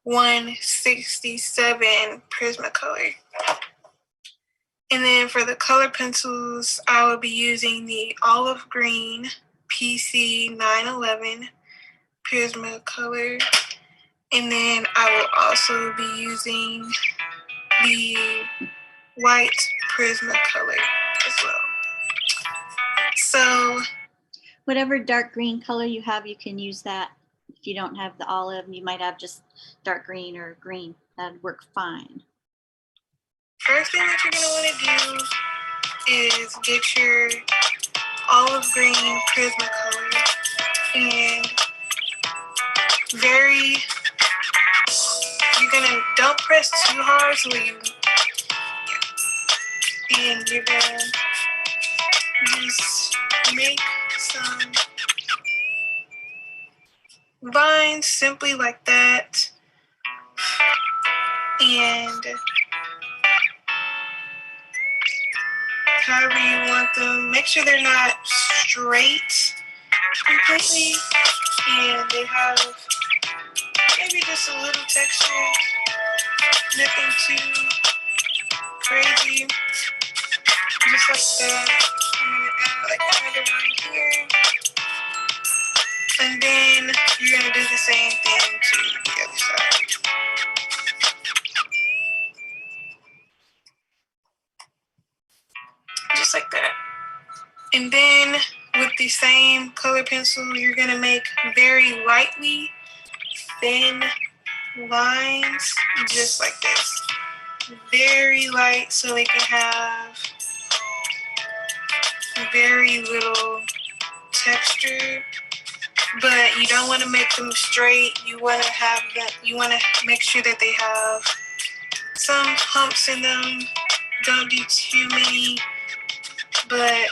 167 Prismacolor. And then for the color pencils, I will be using the olive green PC 911 Prismacolor. And then I will also be using the white Prismacolor as well. So Whatever dark green color you have, you can use that. If you don't have the olive, you might have just dark green or green. That'd work fine. first thing that you're going to want to do is get your olive green Prismacolor and you're going to, don't press too hard so and you're going to just make some lines simply like that. And however you want them, make sure they're not straight completely and they have maybe just a little texture, nothing too crazy, just like that. I'm gonna add like another one here, and then you're gonna do the same thing to the other side. Just like that. And then with the same color pencil, you're gonna make very lightly thin lines, just like this. Very light so they can have very little texture, but you don't want to make them straight. You want to have that. You want to make sure that they have some humps in them. Don't do too many, but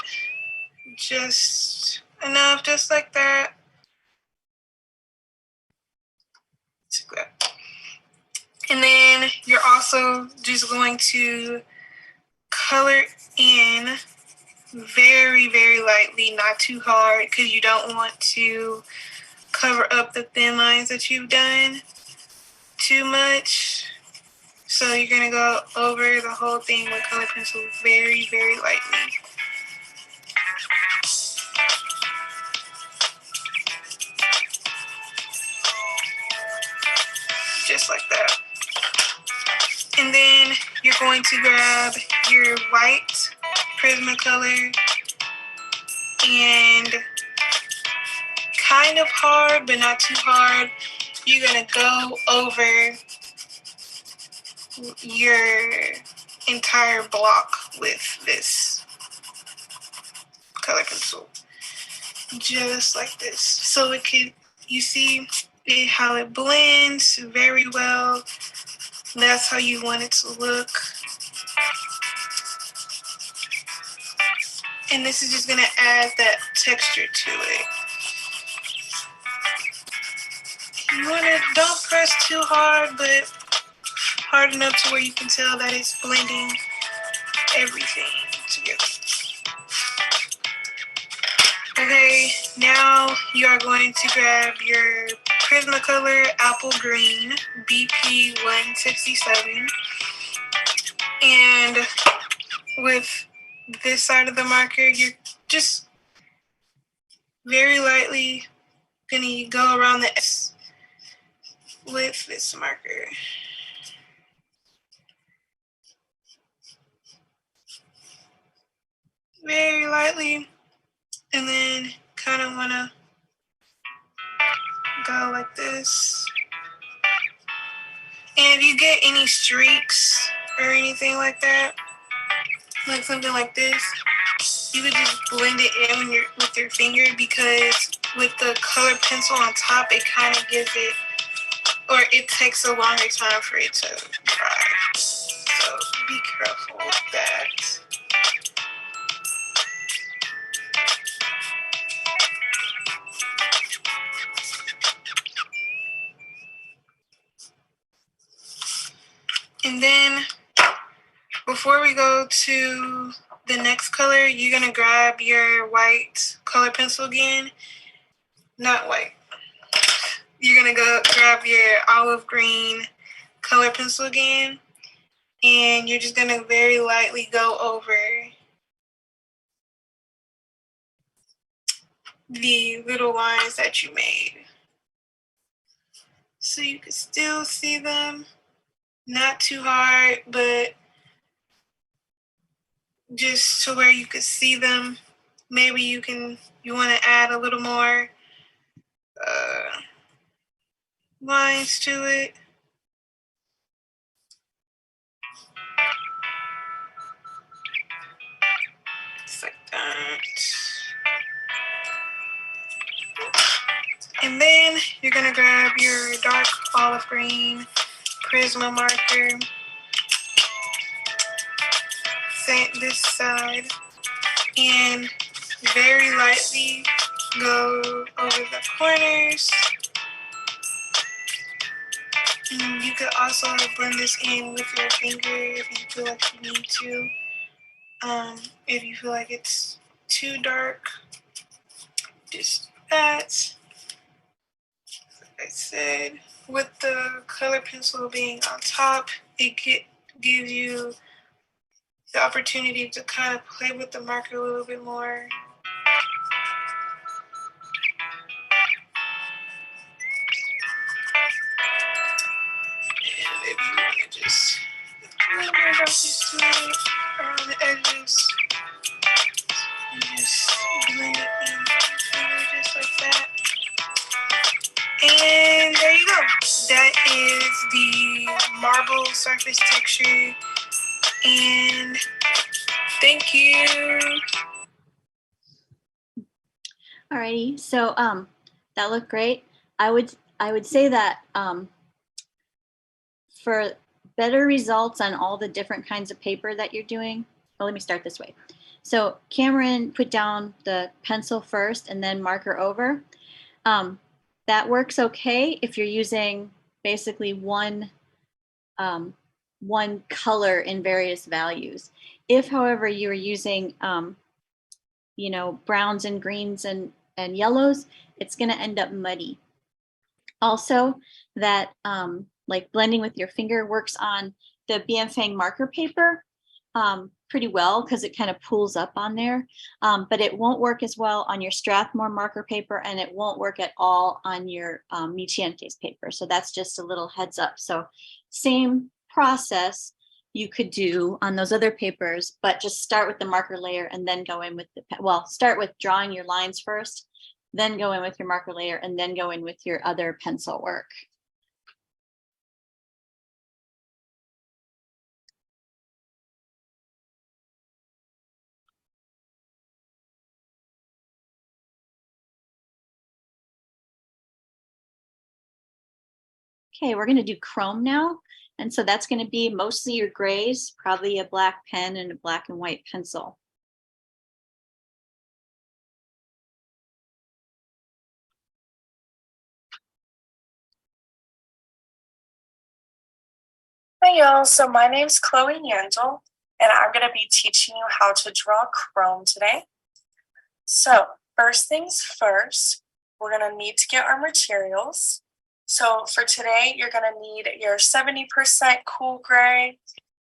just enough, just like that. And then you're also just going to color in very, very lightly, not too hard, because you don't want to cover up the thin lines that you've done too much. So you're going to go over the whole thing with color pencil very, very lightly. Just like that. And then you're going to grab your white Prismacolor and kind of hard, but not too hard. You're going to go over your entire block with this color pencil. Just like this. So it can, you see how it blends very well. That's how you want it to look. And this is just going to add that texture to it. You want to, don't press too hard, but hard enough to where you can tell that it's blending everything together. Okay, now you are going to grab your Prismacolor Apple Green BP 167, and with this side of the marker, you're just very lightly gonna go around the S with this marker. Very lightly, and then kind of wanna go like this. And if you get any streaks or anything like that, like something like this, you could just blend it in with your finger, because with the colored pencil on top, it kind of gives it, or it takes a longer time for it to dry. So be careful with that. And then before we go to the next color, you're gonna grab your white color pencil again. Not white. You're gonna go grab your olive green color pencil again, and you're just gonna very lightly go over the little lines that you made. So you can still see them, not too hard, but just to where you could see them. Maybe you want to add a little more lines to it. Just like that. And then you're gonna grab your dark olive green Prisma marker, set this side, and very lightly go over the corners. And you could also blend this in with your finger if you feel like you need to. If you feel like it's too dark, just that. Like I said, with the color pencil being on top, it gives you the opportunity to kind of play with the marker a little bit more. And if you want to just a little more brushes to it around the edges, and just blend it in with your finger just like that. And there you go. That is the marble surface texture. And thank you. Alrighty, so that looked great. I would say that for better results on all the different kinds of paper that you're doing, well, let me start this way. So Cameron put down the pencil first and then marker over. That works okay if you're using basically one color in various values. If, however, you are using browns and greens and yellows, it's going to end up muddy. Also, that like blending with your finger works on the Bienfang marker paper pretty well because it kind of pulls up on there, but it won't work as well on your Strathmore marker paper, and it won't work at all on your Michiente's paper. So that's just a little heads up. So same process you could do on those other papers, but just start with the marker layer and then go in with start with drawing your lines first, then go in with your marker layer, and then go in with your other pencil work. Okay, we're going to do chrome now. And so that's going to be mostly your grays, probably a black pen and a black and white pencil. Hey y'all, so my name's Chloe Yandel, and I'm going to be teaching you how to draw chrome today. So first things first, we're going to need to get our materials. So for today, you're going to need your 70% cool gray,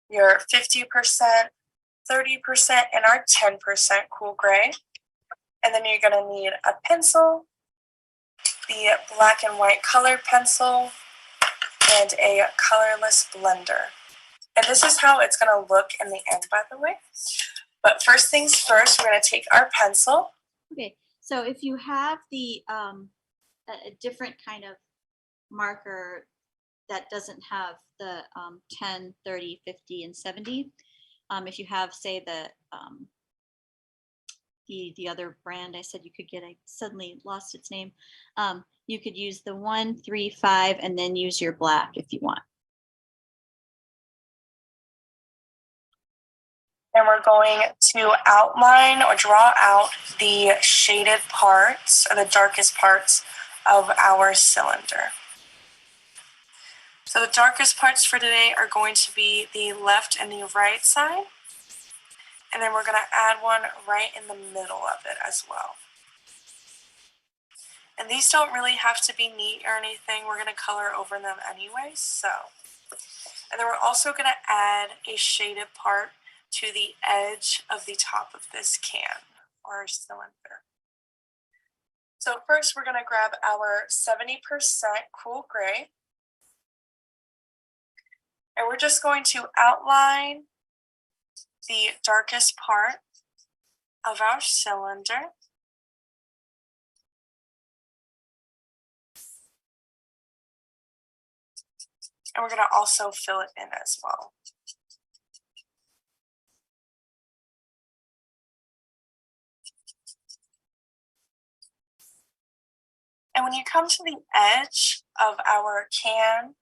your 50%, 30%, and our 10% cool gray. And then you're going to need a pencil, the black and white color pencil, and a colorless blender. And this is how it's going to look in the end, by the way. But first things first, we're going to take our pencil. Okay, so if you have the a different kind of marker that doesn't have the 10, 30, 50, and 70. If you have, say, the other brand I said you could get, I suddenly lost its name. You could use the 1, 3, 5, and then use your black if you want. And we're going to outline or draw out the shaded parts or the darkest parts of our cylinder. So the darkest parts for today are going to be the left and the right side. And then we're going to add one right in the middle of it as well. And these don't really have to be neat or anything. We're going to color over them anyway. So, and then we're also going to add a shaded part to the edge of the top of this can or cylinder. So first we're going to grab our 70% cool gray. And we're just going to outline the darkest part of our cylinder. And we're going to also fill it in as well. And when you come to the edge of our can,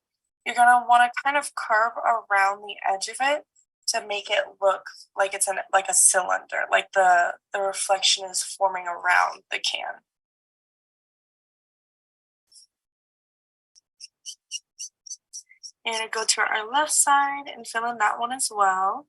you're going to want to kind of curve around the edge of it to make it look like it's like a cylinder, like the reflection is forming around the can. And go to our left side and fill in that one as well.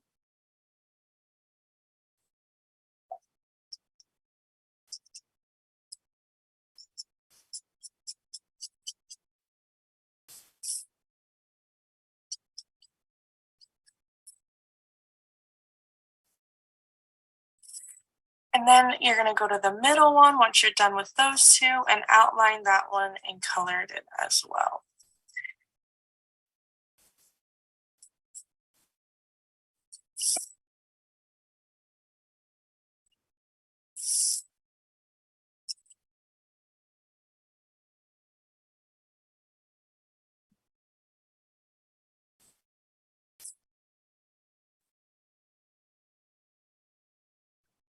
And then you're going to go to the middle one once you're done with those two and outline that one and color it in as well.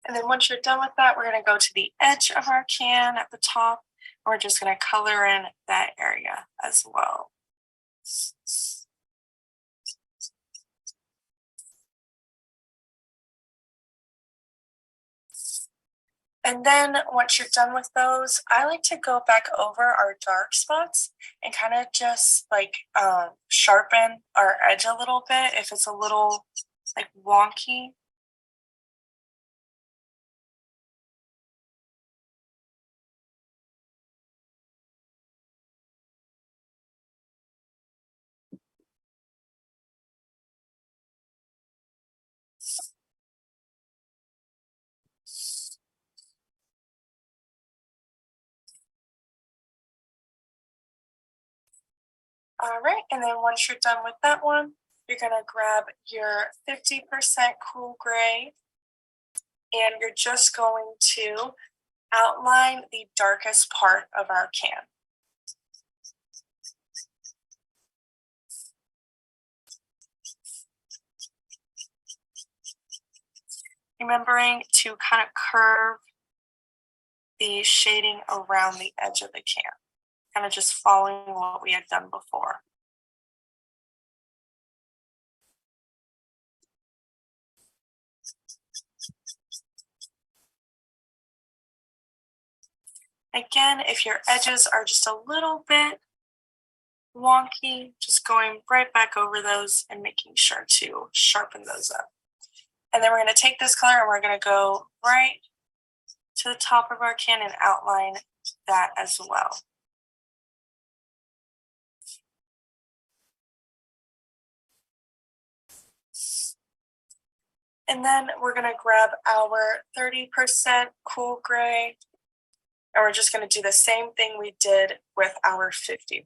And then once you're done with that, we're going to go to the edge of our can at the top. And we're just going to color in that area as well. And then once you're done with those, I like to go back over our dark spots and kind of just like sharpen our edge a little bit if it's a little like wonky. All right, and then once you're done with that one, you're gonna grab your 50% cool gray and you're just going to outline the darkest part of our can. Remembering to kind of curve the shading around the edge of the can, kind of just following what we had done before. Again, if your edges are just a little bit wonky, just going right back over those and making sure to sharpen those up. And then we're going to take this color and we're going to go right to the top of our can and outline that as well. And then we're going to grab our 30% cool gray and we're just going to do the same thing we did with our 50%.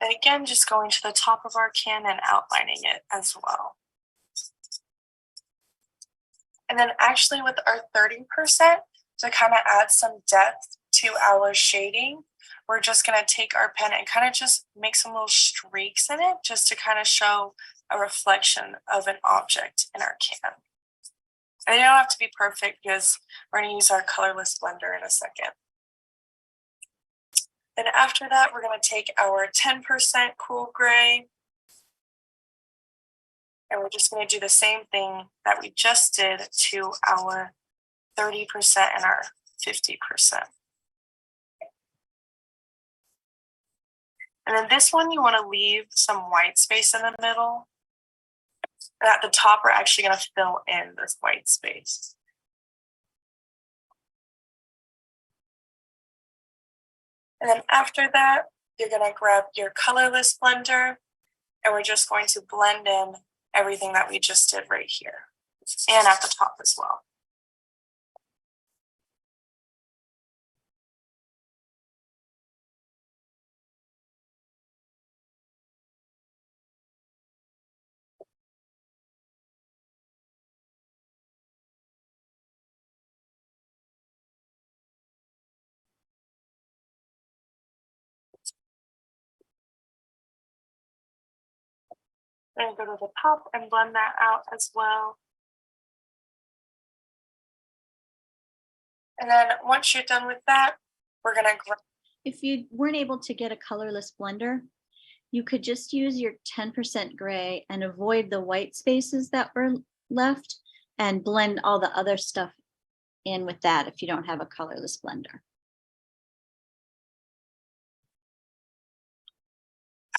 And again, just going to the top of our can and outlining it as well. And then actually with our 30%, to kind of add some depth to our shading, we're just going to take our pen and kind of just make some little streaks in it just to kind of show a reflection of an object in our can. And they don't have to be perfect because we're going to use our colorless blender in a second. Then after that, we're going to take our 10% cool gray, and we're just going to do the same thing that we just did to our 30% and our 50%. And then this one, you want to leave some white space in the middle. And at the top, we're actually going to fill in this white space. And then after that, you're going to grab your colorless blender, and we're just going to blend in everything that we just did right here, and at the top as well. And go to the top and blend that out as well. And then once you're done with that, we're gonna grab. If you weren't able to get a colorless blender, you could just use your 10% gray and avoid the white spaces that were left and blend all the other stuff in with that if you don't have a colorless blender.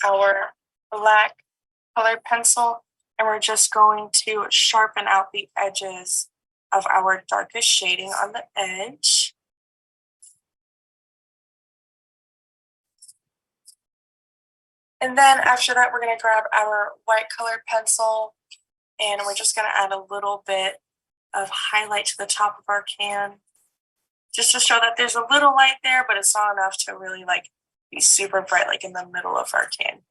Our black colored pencil, and we're just going to sharpen out the edges of our darkest shading on the edge. And then after that, we're going to grab our white colored pencil, and we're just going to add a little bit of highlight to the top of our can, just to show that there's a little light there, but it's not enough to really like be super bright like in the middle of our can.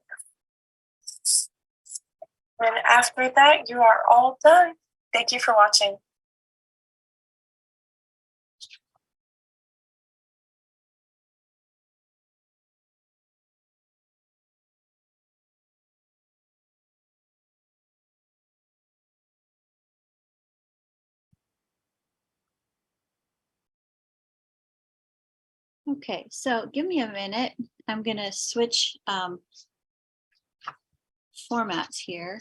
And after that, you are all done. Thank you for watching. Okay, so give me a minute. I'm gonna switch formats here.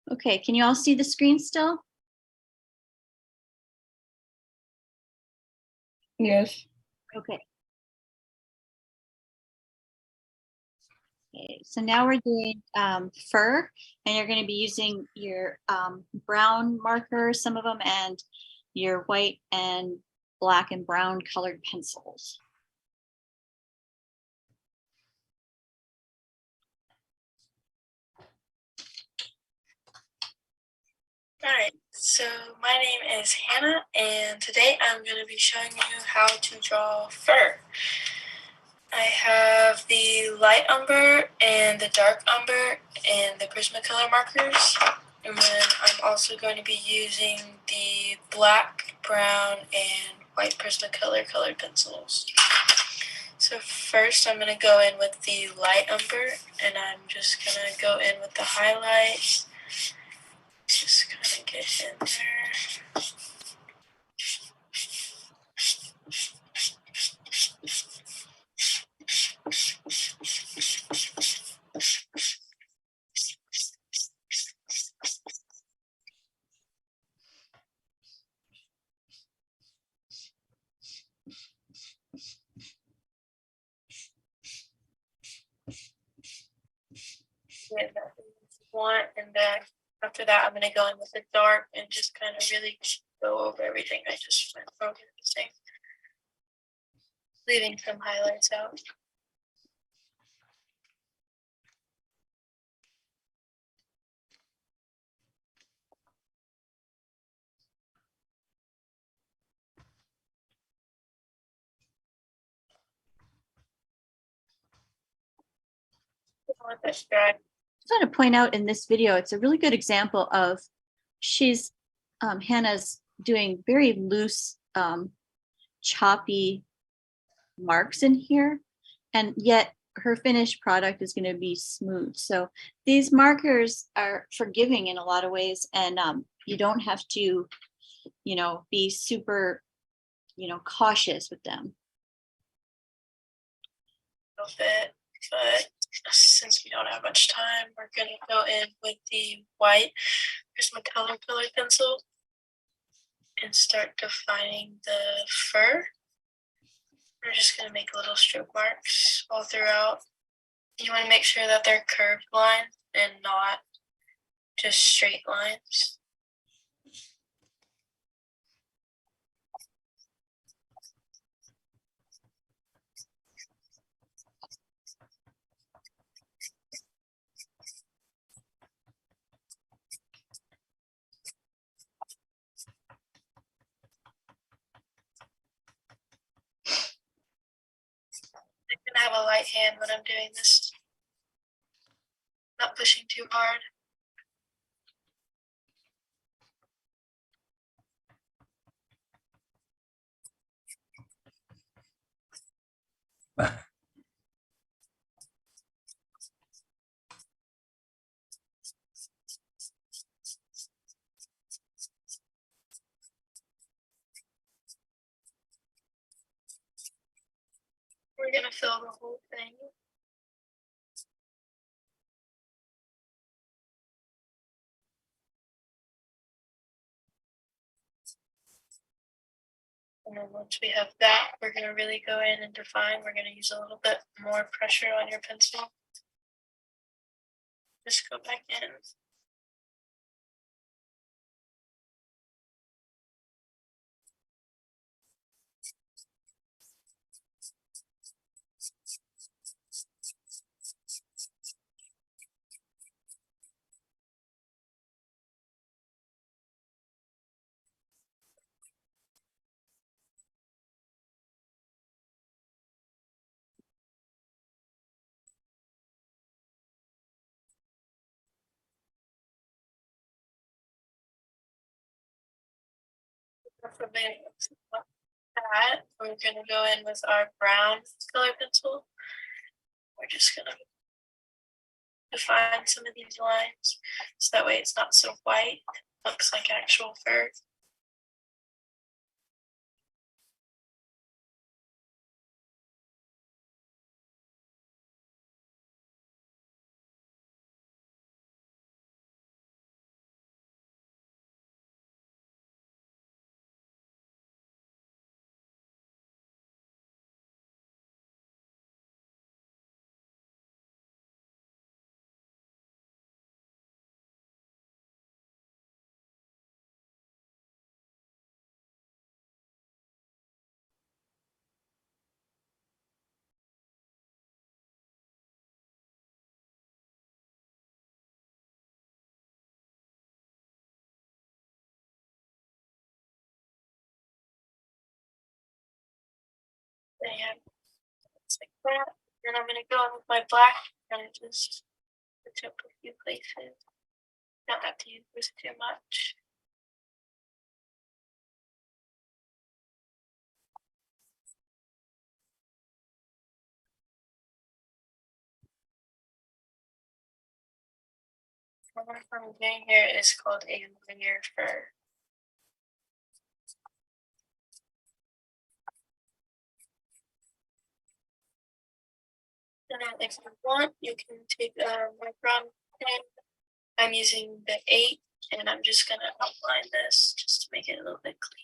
Okay, can you all see the screen still? Yes. Okay. Okay, so now we're doing fur, and you're going to be using your brown markers, some of them, and your white and black and brown colored pencils. Alright, so my name is Hannah, and today I'm going to be showing you how to draw fur. I have the light umber and the dark umber and the Prismacolor markers, and then I'm also going to be using the black, brown, and white Prismacolor colored pencils. So first I'm gonna go in with the light umber and I'm just gonna go in with the highlight. Just kind of get in there. Get that one, and then after that, I'm gonna go in with the dark and just kind of really go over everything I just went over the same, leaving some highlights out. With this drag, just want to point out in this video, it's a really good example of Hannah's doing very loose, choppy marks in here, and yet her finished product is going to be smooth. So these markers are forgiving in a lot of ways, and you don't have to, be super, cautious with them. a little bit, but since we don't have much time, we're gonna go in with the white Prismacolor color pencil and start defining the fur. We're just gonna make little stroke marks all throughout. You want to make sure that they're curved lines and not just straight lines. I'm gonna have a light hand when I'm doing this. Not pushing too hard. We're gonna fill the whole thing. And then once we have that, we're gonna really go in and define. We're gonna use a little bit more pressure on your pencil. Just go back in. From that, we're gonna go in with our brown color pencil. We're just gonna define some of these lines so that way it's not so white, it looks like actual fur. And it's like that. Then I'm gonna go in with my black and just touch up a few places. Don't have to use this too much. one I'm doing here is called a linear fur. And then if you want, you can take a micron pen. I'm using the 8, and I'm just gonna outline this just to make it a little bit cleaner.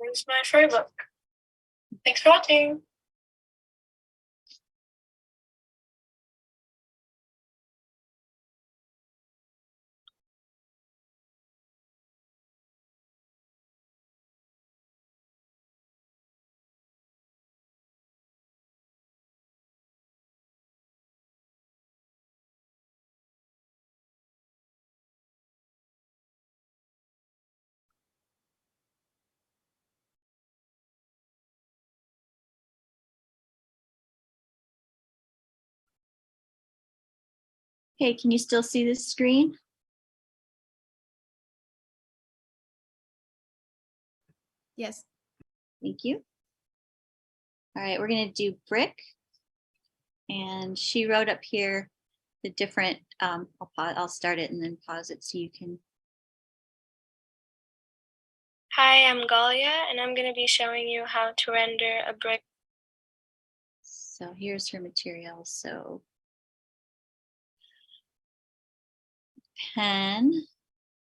Here's my fur book. Thanks for watching. Okay, can you still see this screen? Yes. Thank you. All right, we're gonna do brick. And she wrote up here the different, I'll start it and then pause it so you can. Hi, I'm Galia, and I'm going to be showing you how to render a brick. So here's her material. So pen,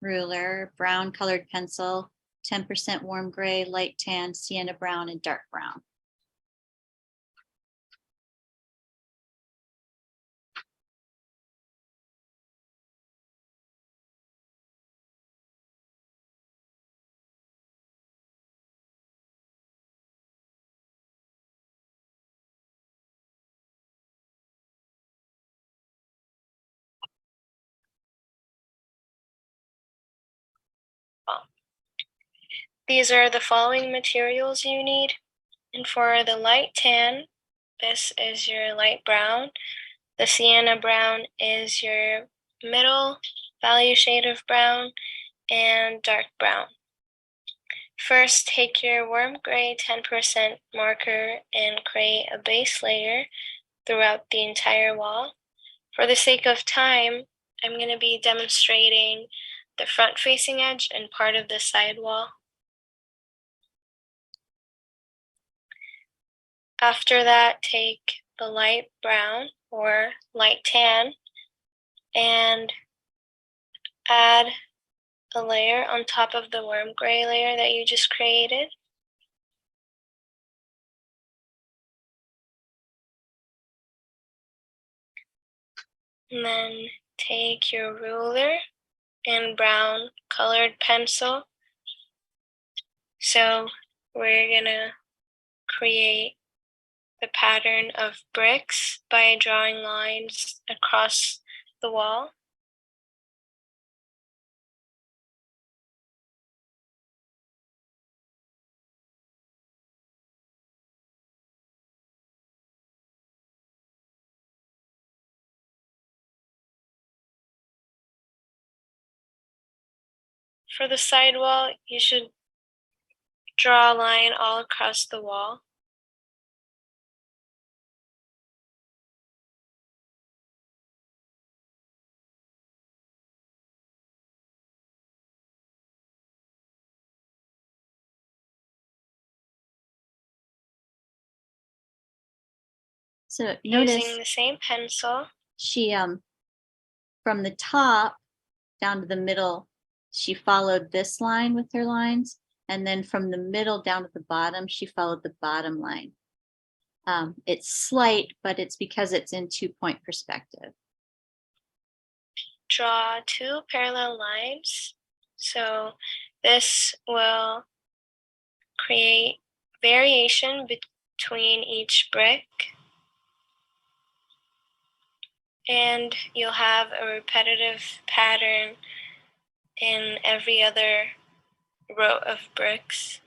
ruler, brown colored pencil, 10% warm gray, light tan, sienna brown, and dark brown. These are the following materials you need. And for the light tan, this is your light brown. The sienna brown is your middle value shade of brown, and dark brown. First, take your warm gray 10% marker and create a base layer throughout the entire wall. For the sake of time, I'm going to be demonstrating the front facing edge and part of the side wall. After that, take the light brown or light tan and add a layer on top of the warm gray layer that you just created. And then take your ruler and brown colored pencil. So we're gonna create the pattern of bricks by drawing lines across the wall. For the side wall, you should draw a line all across the wall. So notice Using the same pencil, she from the top down to the middle, she followed this line with her lines, and then from the middle down to the bottom, she followed the bottom line. It's slight, but it's because it's in 2-point perspective. draw 2 parallel lines. So this will create variation between each brick. And you'll have a repetitive pattern in every other row of bricks.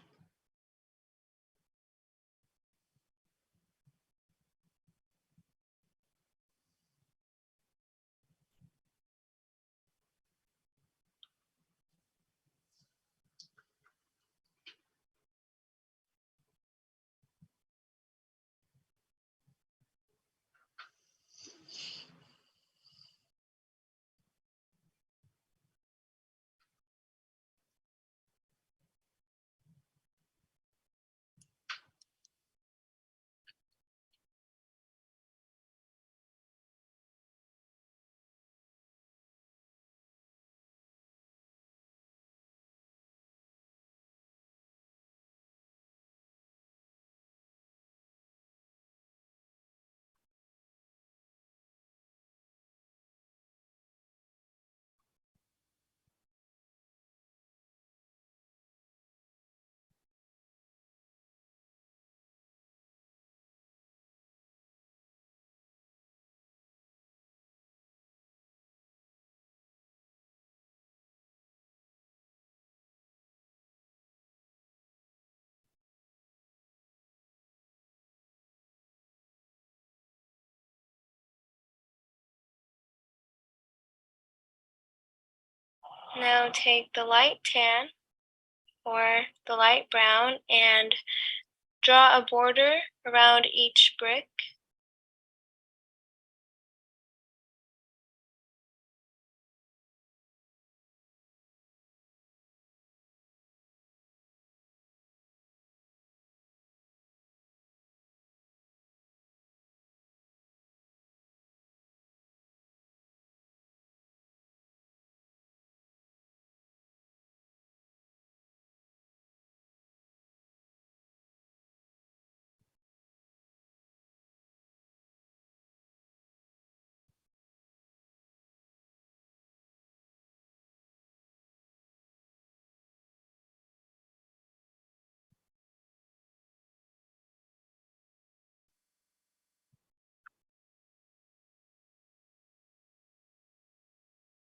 Now take the light tan or the light brown and draw a border around each brick.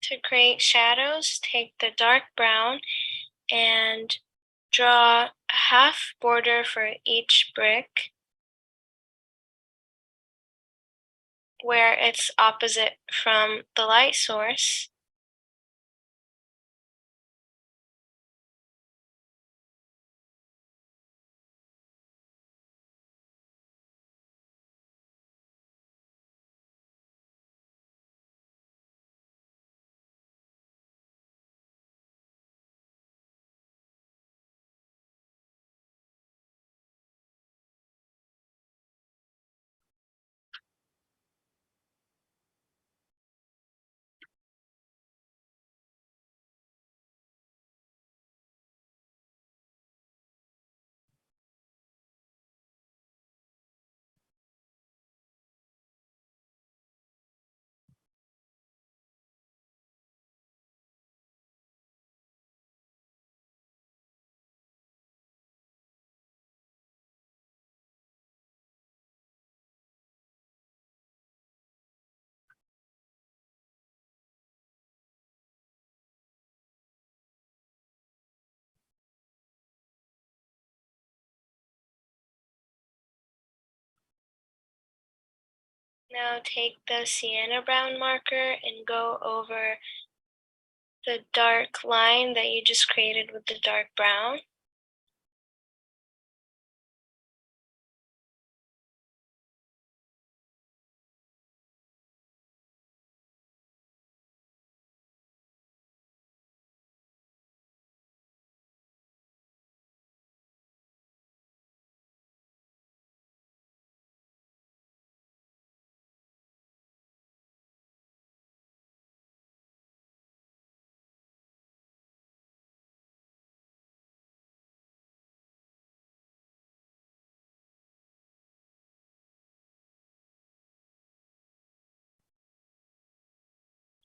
To create shadows, take the dark brown and draw a half border for each brick where it's opposite from the light source. Now take the sienna brown marker and go over the dark line that you just created with the dark brown.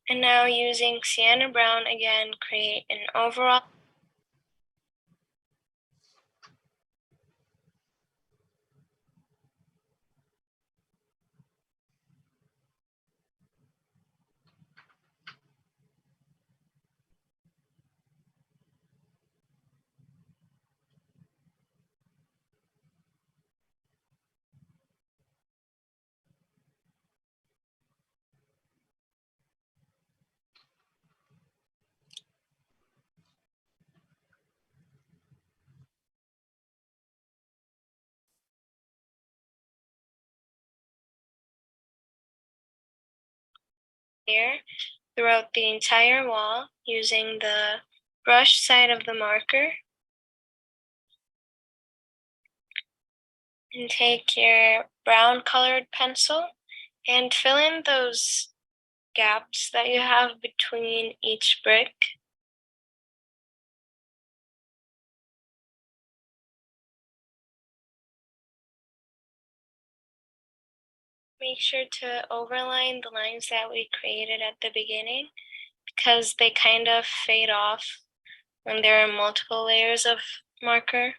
And now using sienna brown again, create an overall here throughout the entire wall using the brush side of the marker. And take your brown colored pencil and fill in those gaps that you have between each brick. Make sure to overline the lines that we created at the beginning because they kind of fade off when there are multiple layers of marker.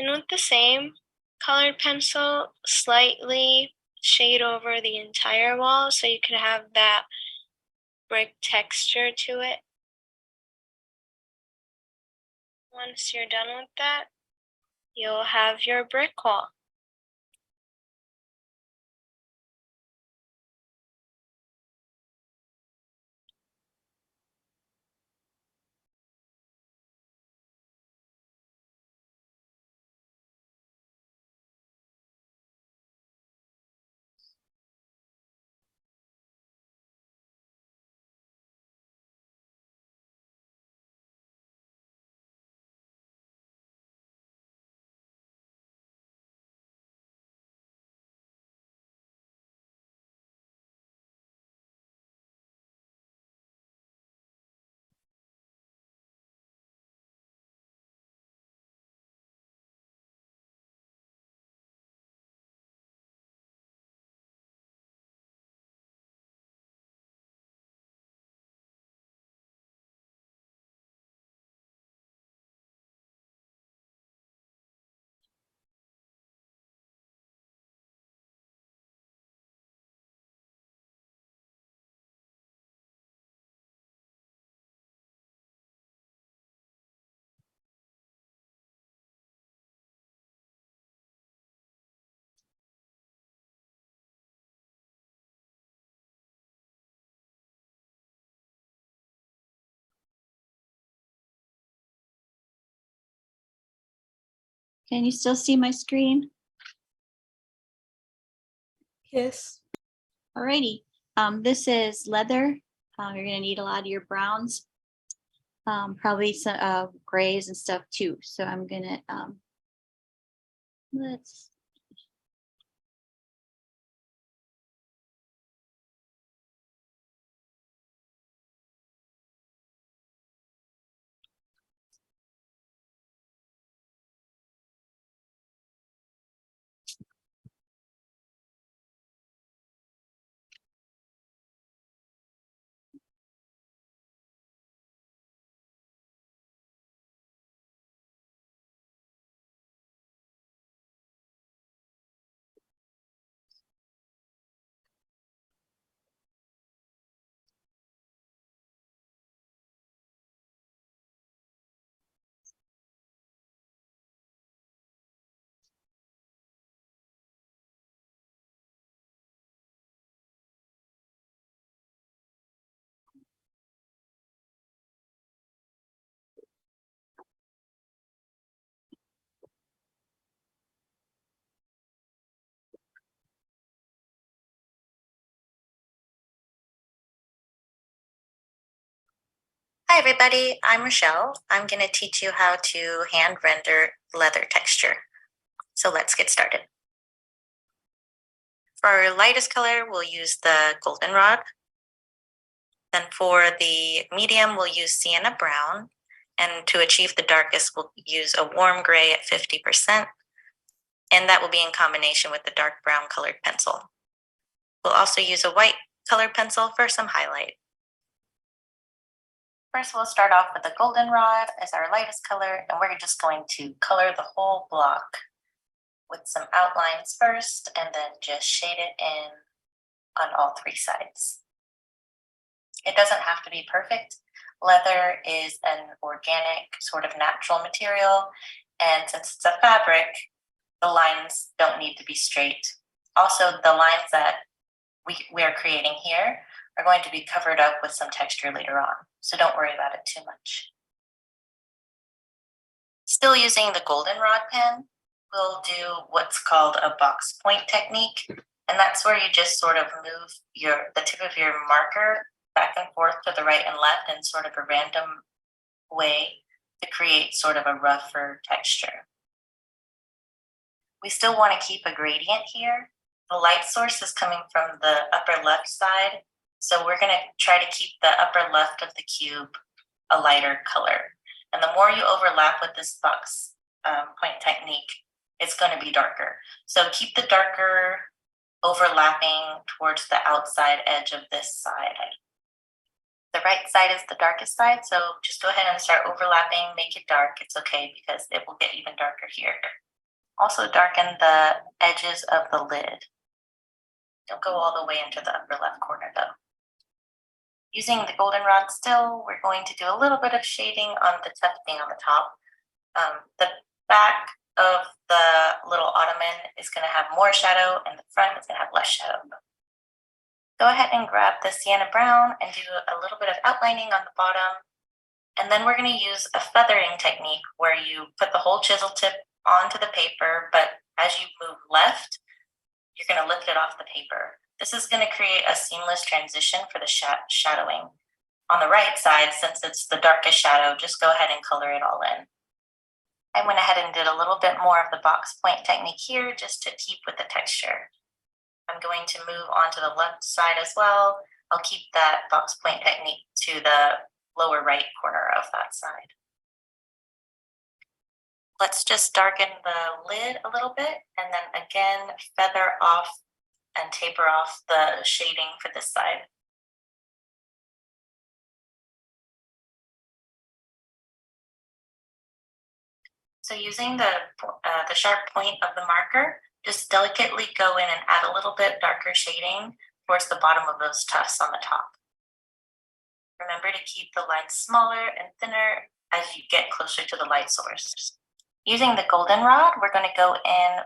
And with the same colored pencil, slightly shade over the entire wall so you can have that brick texture to it. Once you're done with that, you'll have your brick wall. Can you still see my screen? Yes. Alrighty, this is leather. You're gonna need a lot of your browns, probably some grays and stuff too. So I'm gonna let's. Hi everybody, I'm Rochelle. I'm going to teach you how to hand render leather texture. So let's get started. For our lightest color, we'll use the goldenrod. Then for the medium, we'll use sienna brown. And to achieve the darkest, we'll use a warm gray at 50%. And that will be in combination with the dark brown colored pencil. We'll also use a white colored pencil for some highlight. First, we'll start off with the goldenrod as our lightest color, and we're just going to color the whole block with some outlines first, and then just shade it in on all three sides. It doesn't have to be perfect. Leather is an organic, sort of natural material, and since it's a fabric, the lines don't need to be straight. Also, the lines that we are creating here are going to be covered up with some texture later on, so don't worry about it too much. Still using the goldenrod pen, we'll do what's called a box point technique, and that's where you just sort of move the tip of your marker back and forth to the right and left in sort of a random way to create sort of a rougher texture. We still want to keep a gradient here. The light source is coming from the upper left side, so we're going to try to keep the upper left of the cube a lighter color. And the more you overlap with this box point technique, it's going to be darker. So keep the darker overlapping towards the outside edge of this side. The right side is the darkest side, so just go ahead and start overlapping, make it dark. It's okay because it will get even darker here. Also darken the edges of the lid. Don't go all the way into the upper left corner though. Using the goldenrod still, we're going to do a little bit of shading on the tufting on the top. The back of the little ottoman is going to have more shadow and the front is going to have less shadow. Go ahead and grab the sienna brown and do a little bit of outlining on the bottom. And then we're going to use a feathering technique where you put the whole chisel tip onto the paper, but as you move left, you're going to lift it off the paper. This is going to create a seamless transition for the shadowing. On the right side, since it's the darkest shadow, just go ahead and color it all in. I went ahead and did a little bit more of the box point technique here just to keep with the texture. I'm going to move on to the left side as well. I'll keep that box point technique to the lower right corner of that side. Let's just darken the lid a little bit and then again feather off and taper off the shading for this side. So using the sharp point of the marker, just delicately go in and add a little bit darker shading towards the bottom of those tufts on the top. Remember to keep the lines smaller and thinner as you get closer to the light source. Using the goldenrod, we're going to go in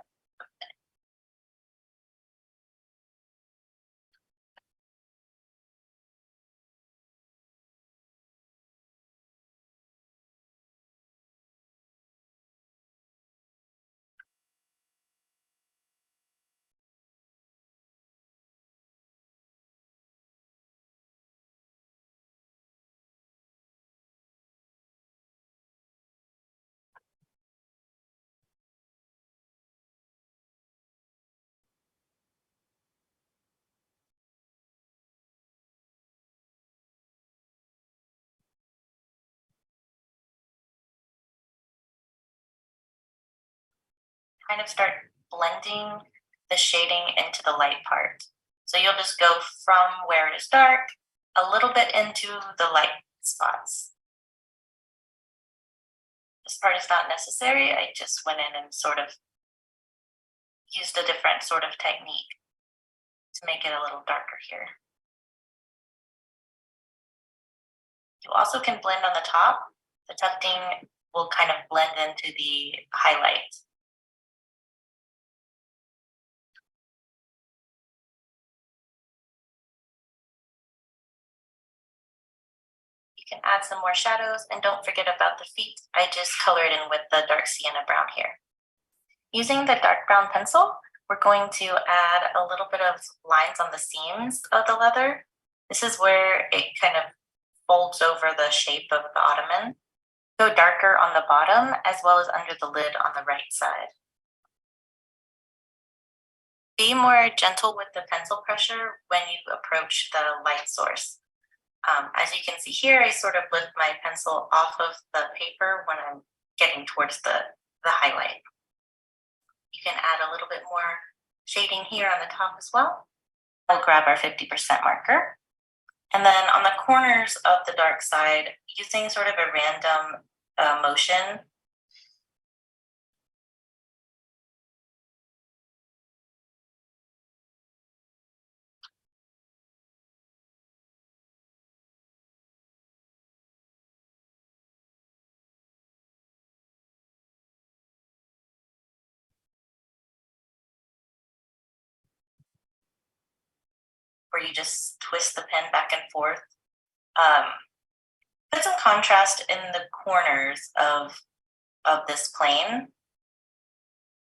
kind of start blending the shading into the light part. So you'll just go from where it is dark a little bit into the light spots. This part is not necessary. I just went in and sort of used a different sort of technique to make it a little darker here. You also can blend on the top. The tufting will kind of blend into the highlight. You can add some more shadows and don't forget about the feet. I just colored in with the dark sienna brown here. Using the dark brown pencil, we're going to add a little bit of lines on the seams of the leather. This is where it kind of folds over the shape of the ottoman. Go darker on the bottom as well as under the lid on the right side. Be more gentle with the pencil pressure when you approach the light source. As you can see here, I sort of lift my pencil off of the paper when I'm getting towards the highlight. You can add a little bit more shading here on the top as well. I'll grab our 50% marker. And then on the corners of the dark side, using sort of a random motion, where you just twist the pen back and forth. Put some contrast in the corners of this plane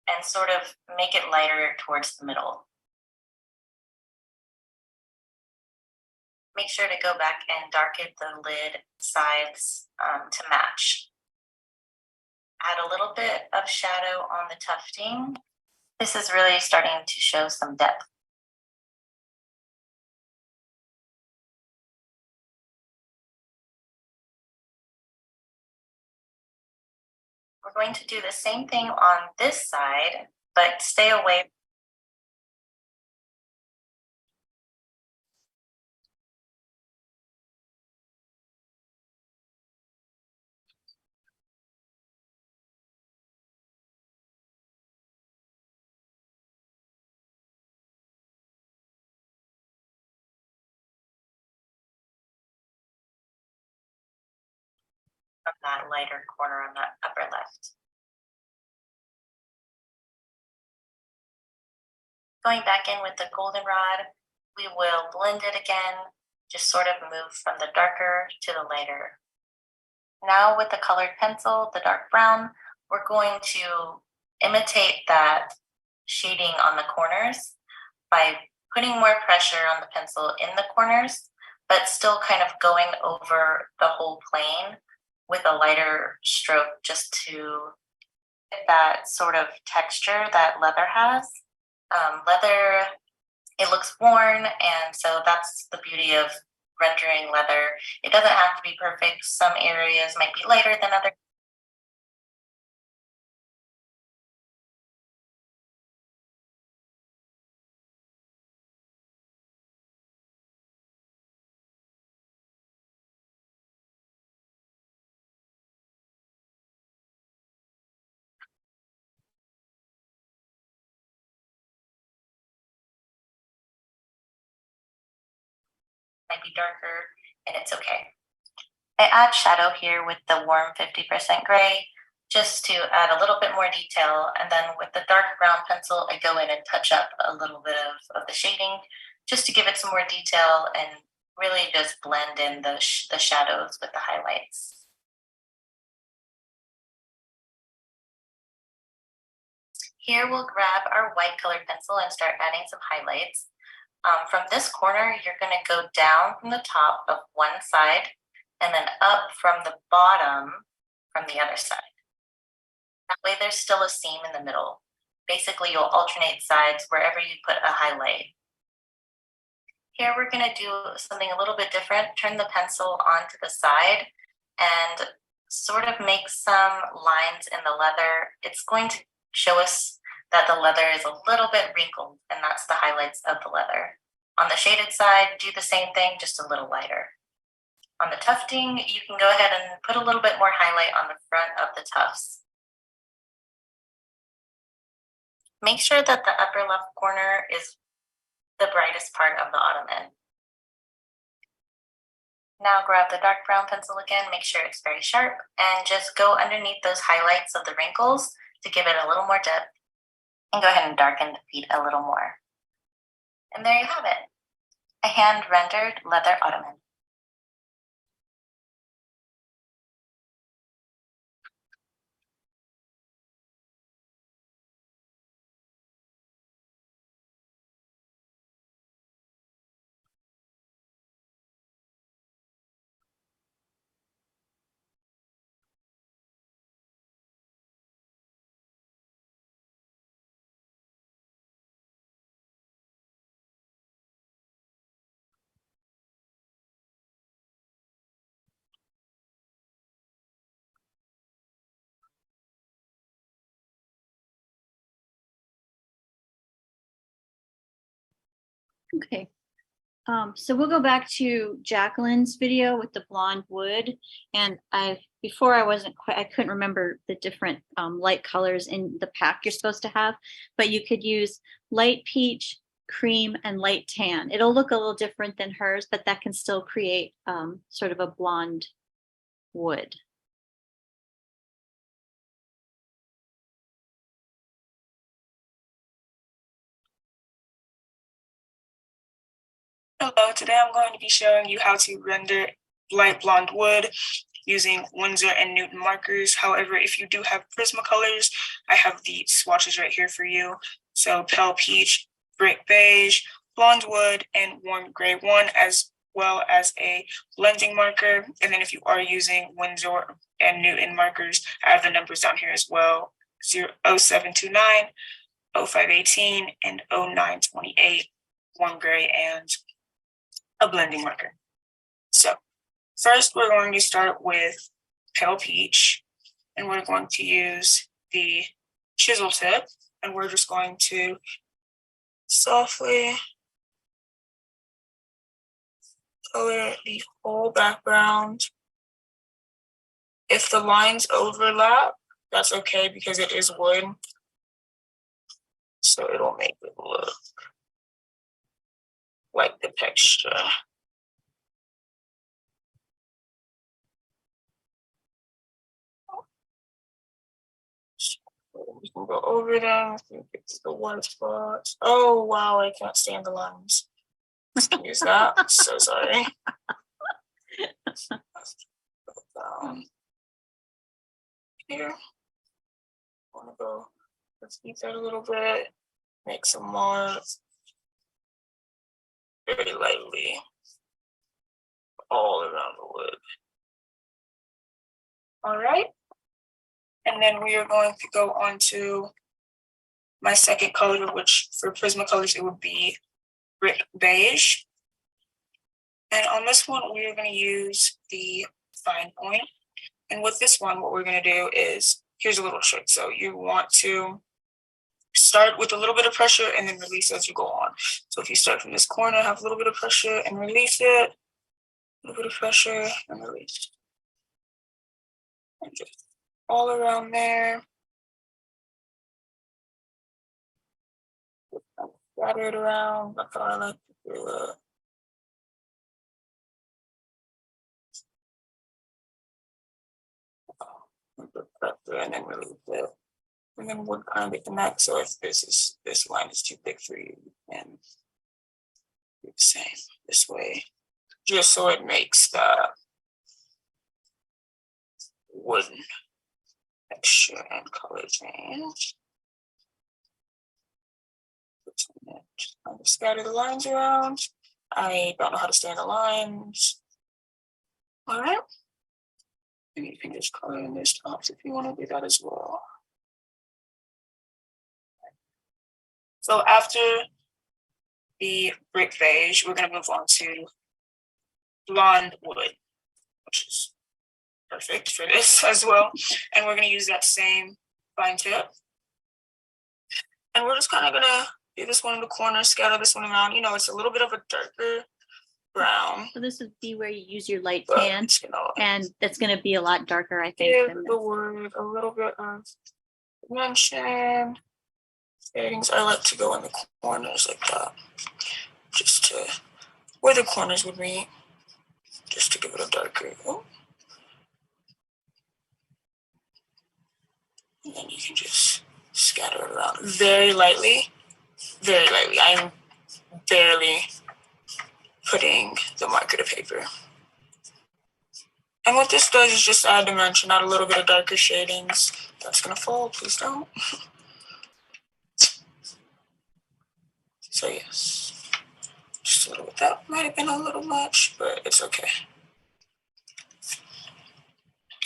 and sort of make it lighter towards the middle. Make sure to go back and darken the lid sides to match. Add a little bit of shadow on the tufting. This is really starting to show some depth. We're going to do the same thing on this side, but stay away. From that lighter corner on the upper left. Going back in with the goldenrod, we will blend it again, just sort of move from the darker to the lighter. Now with the colored pencil, the dark brown, we're going to imitate that shading on the corners by putting more pressure on the pencil in the corners, but still kind of going over the whole plane with a lighter stroke just to get that sort of texture that leather has. Leather, it looks worn, and so that's the beauty of rendering leather. It doesn't have to be perfect. Some areas might be lighter than others. Might be darker, and it's okay. I add shadow here with the warm 50% gray just to add a little bit more detail, and then with the dark brown pencil I go in and touch up a little bit of the shading just to give it some more detail and really just blend in the shadows with the highlights. Here we'll grab our white colored pencil and start adding some highlights. From this corner, you're going to go down from the top of one side and then up from the bottom from the other side. That way there's still a seam in the middle. Basically, you'll alternate sides wherever you put a highlight. Here we're going to do something a little bit different. Turn the pencil onto the side and sort of make some lines in the leather. It's going to show us that the leather is a little bit wrinkled, and that's the highlights of the leather. On the shaded side, do the same thing, just a little lighter. On the tufting, you can go ahead and put a little bit more highlight on the front of the tufts. Make sure that the upper left corner is the brightest part of the ottoman. Now grab the dark brown pencil again, make sure it's very sharp, and just go underneath those highlights of the wrinkles to give it a little more depth. And go ahead and darken the feet a little more. And there you have it, a hand-rendered leather ottoman. Okay. So we'll go back to Jacqueline's video with the blonde wood. And before I couldn't remember the different light colors in the pack you're supposed to have, but you could use light peach, cream, and light tan. It'll look a little different than hers, but that can still create sort of a blonde wood. Hello, today I'm going to be showing you how to render light blonde wood using Winsor and Newton markers. However, if you do have Prismacolors, I have the swatches right here for you. So Pale Peach, Brick Beige, Blonde Wood, and Warm Gray 1, as well as a blending marker. And then if you are using Winsor and Newton markers, I have the numbers down here as well. 0729, 0518, and 0928, Warm Gray, and a blending marker. So first we're going to start with Pale Peach, and we're going to use the chisel tip, and we're just going to softly color the whole background. If the lines overlap, that's okay because it is wood, so it'll make it look like the texture. We can go over them. I think it's the one spot. Oh wow, I can't stand the lines. Can use that. So sorry. Down here. I want to go. Let's beat that a little bit. Make some marks very lightly all around the wood. All right. And then we are going to go on to my second color, which for Prismacolors, it would be Brick Beige. And on this one, we are going to use the fine point. And with this one, what we're going to do is, here's a little trick. So you want to start with a little bit of pressure and then release as you go on. So if you start from this corner, have a little bit of pressure and release it, a little bit of pressure and release. And just all around there. Scatter it around. That's how I like to do it. And then release it. And then wood kind of connect. So if this line is too thick for you, and do the same this way, just so it makes the wooden texture and color change. Just kind of scatter the lines around. I don't know how to stand the lines. All right. And you can just color in this tops if you want to do that as well. So after the Brick Beige, we're going to move on to Blonde Wood, which is perfect for this as well. And we're going to use that same fine tip. And we're just kind of going to do this one in the corner, scatter this one around. You know, it's a little bit of a darker brown. So this would be where you use your light pan, and that's going to be a lot darker, I think. Give Than the word a little bit of dimension. Shadings, I like to go in the corners like that, just to where the corners would meet, just to give it a darker. Oh. And then you can just scatter it around very lightly, very lightly. I am barely putting the marker to paper. And what this does is just add dimension, add a little bit of darker shadings. That's gonna fall, please don't. So yes, just a little bit. That might have been a little much, but it's okay.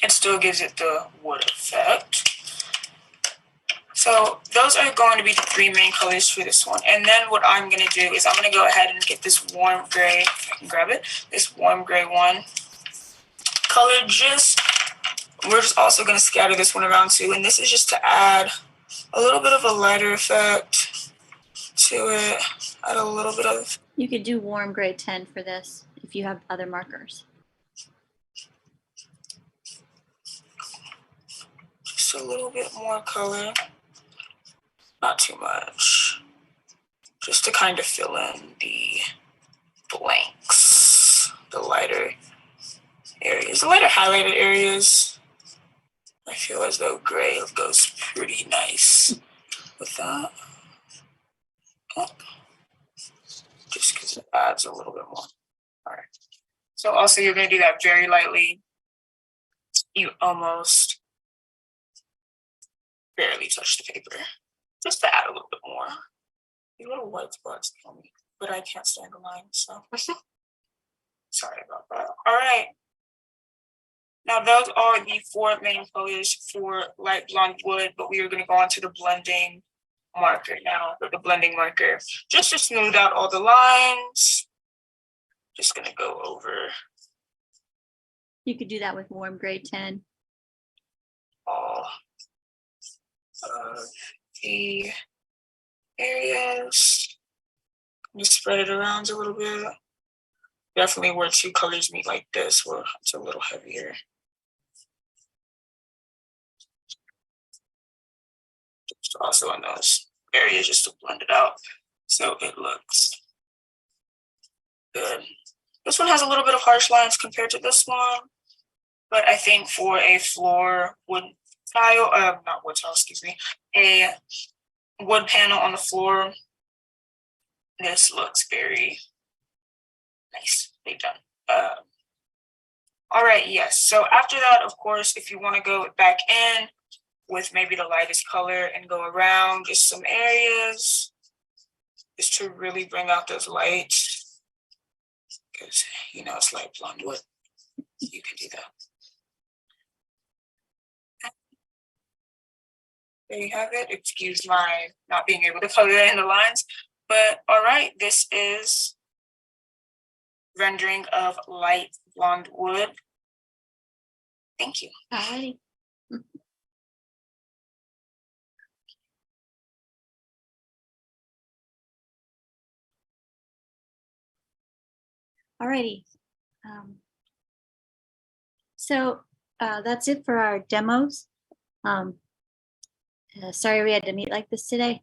It still gives it the wood effect. So those are going to be the three main colors for this one. And then what I'm going to do is I'm going to go ahead and get this warm gray, if I can grab it, this warm gray one. Color we're just also going to scatter this one around too. And this is just to add a little bit of a lighter effect to it. Add a little bit of... You could do warm gray 10 for this if you have other markers. Just a little bit more color. Not too much, just to kind of fill in the blanks, the lighter areas, the lighter highlighted areas. I feel as though gray goes pretty nice with that. Oh. Just because just adds a little bit more. All right. So also you're gonna do that very lightly. You almost barely touch the paper, just to add a little bit more. These little white spots kill me, but I can't stand the line, so sorry about that. All right. Now those are the 4 main colors for light blonde wood, but we are going to go on to the blending marker now, or the blending marker, just to smooth out all the lines. Just going to go over You could do that with warm gray 10. all of the areas. Just spread it around a little bit. Definitely where 2 colors meet like this, where it's a little heavier. Just also in those areas just to blend it out so it looks good. This one has a little bit of harsh lines compared to this one, but I think for a floor wood tile, not wood tile, excuse me, a wood panel on the floor, this looks very nicely done. All right, yes. So after that, of course, if you want to go back in with maybe the lightest color and go around just some areas, just to really bring out those lights, because you know it's light blonde wood. You can do that. There you have it. Excuse my not being able to color in the lines, but all right, this is rendering of light blonde wood. Thank you. Alrighty. Alrighty. So that's it for our demos. Sorry we had to meet like this today.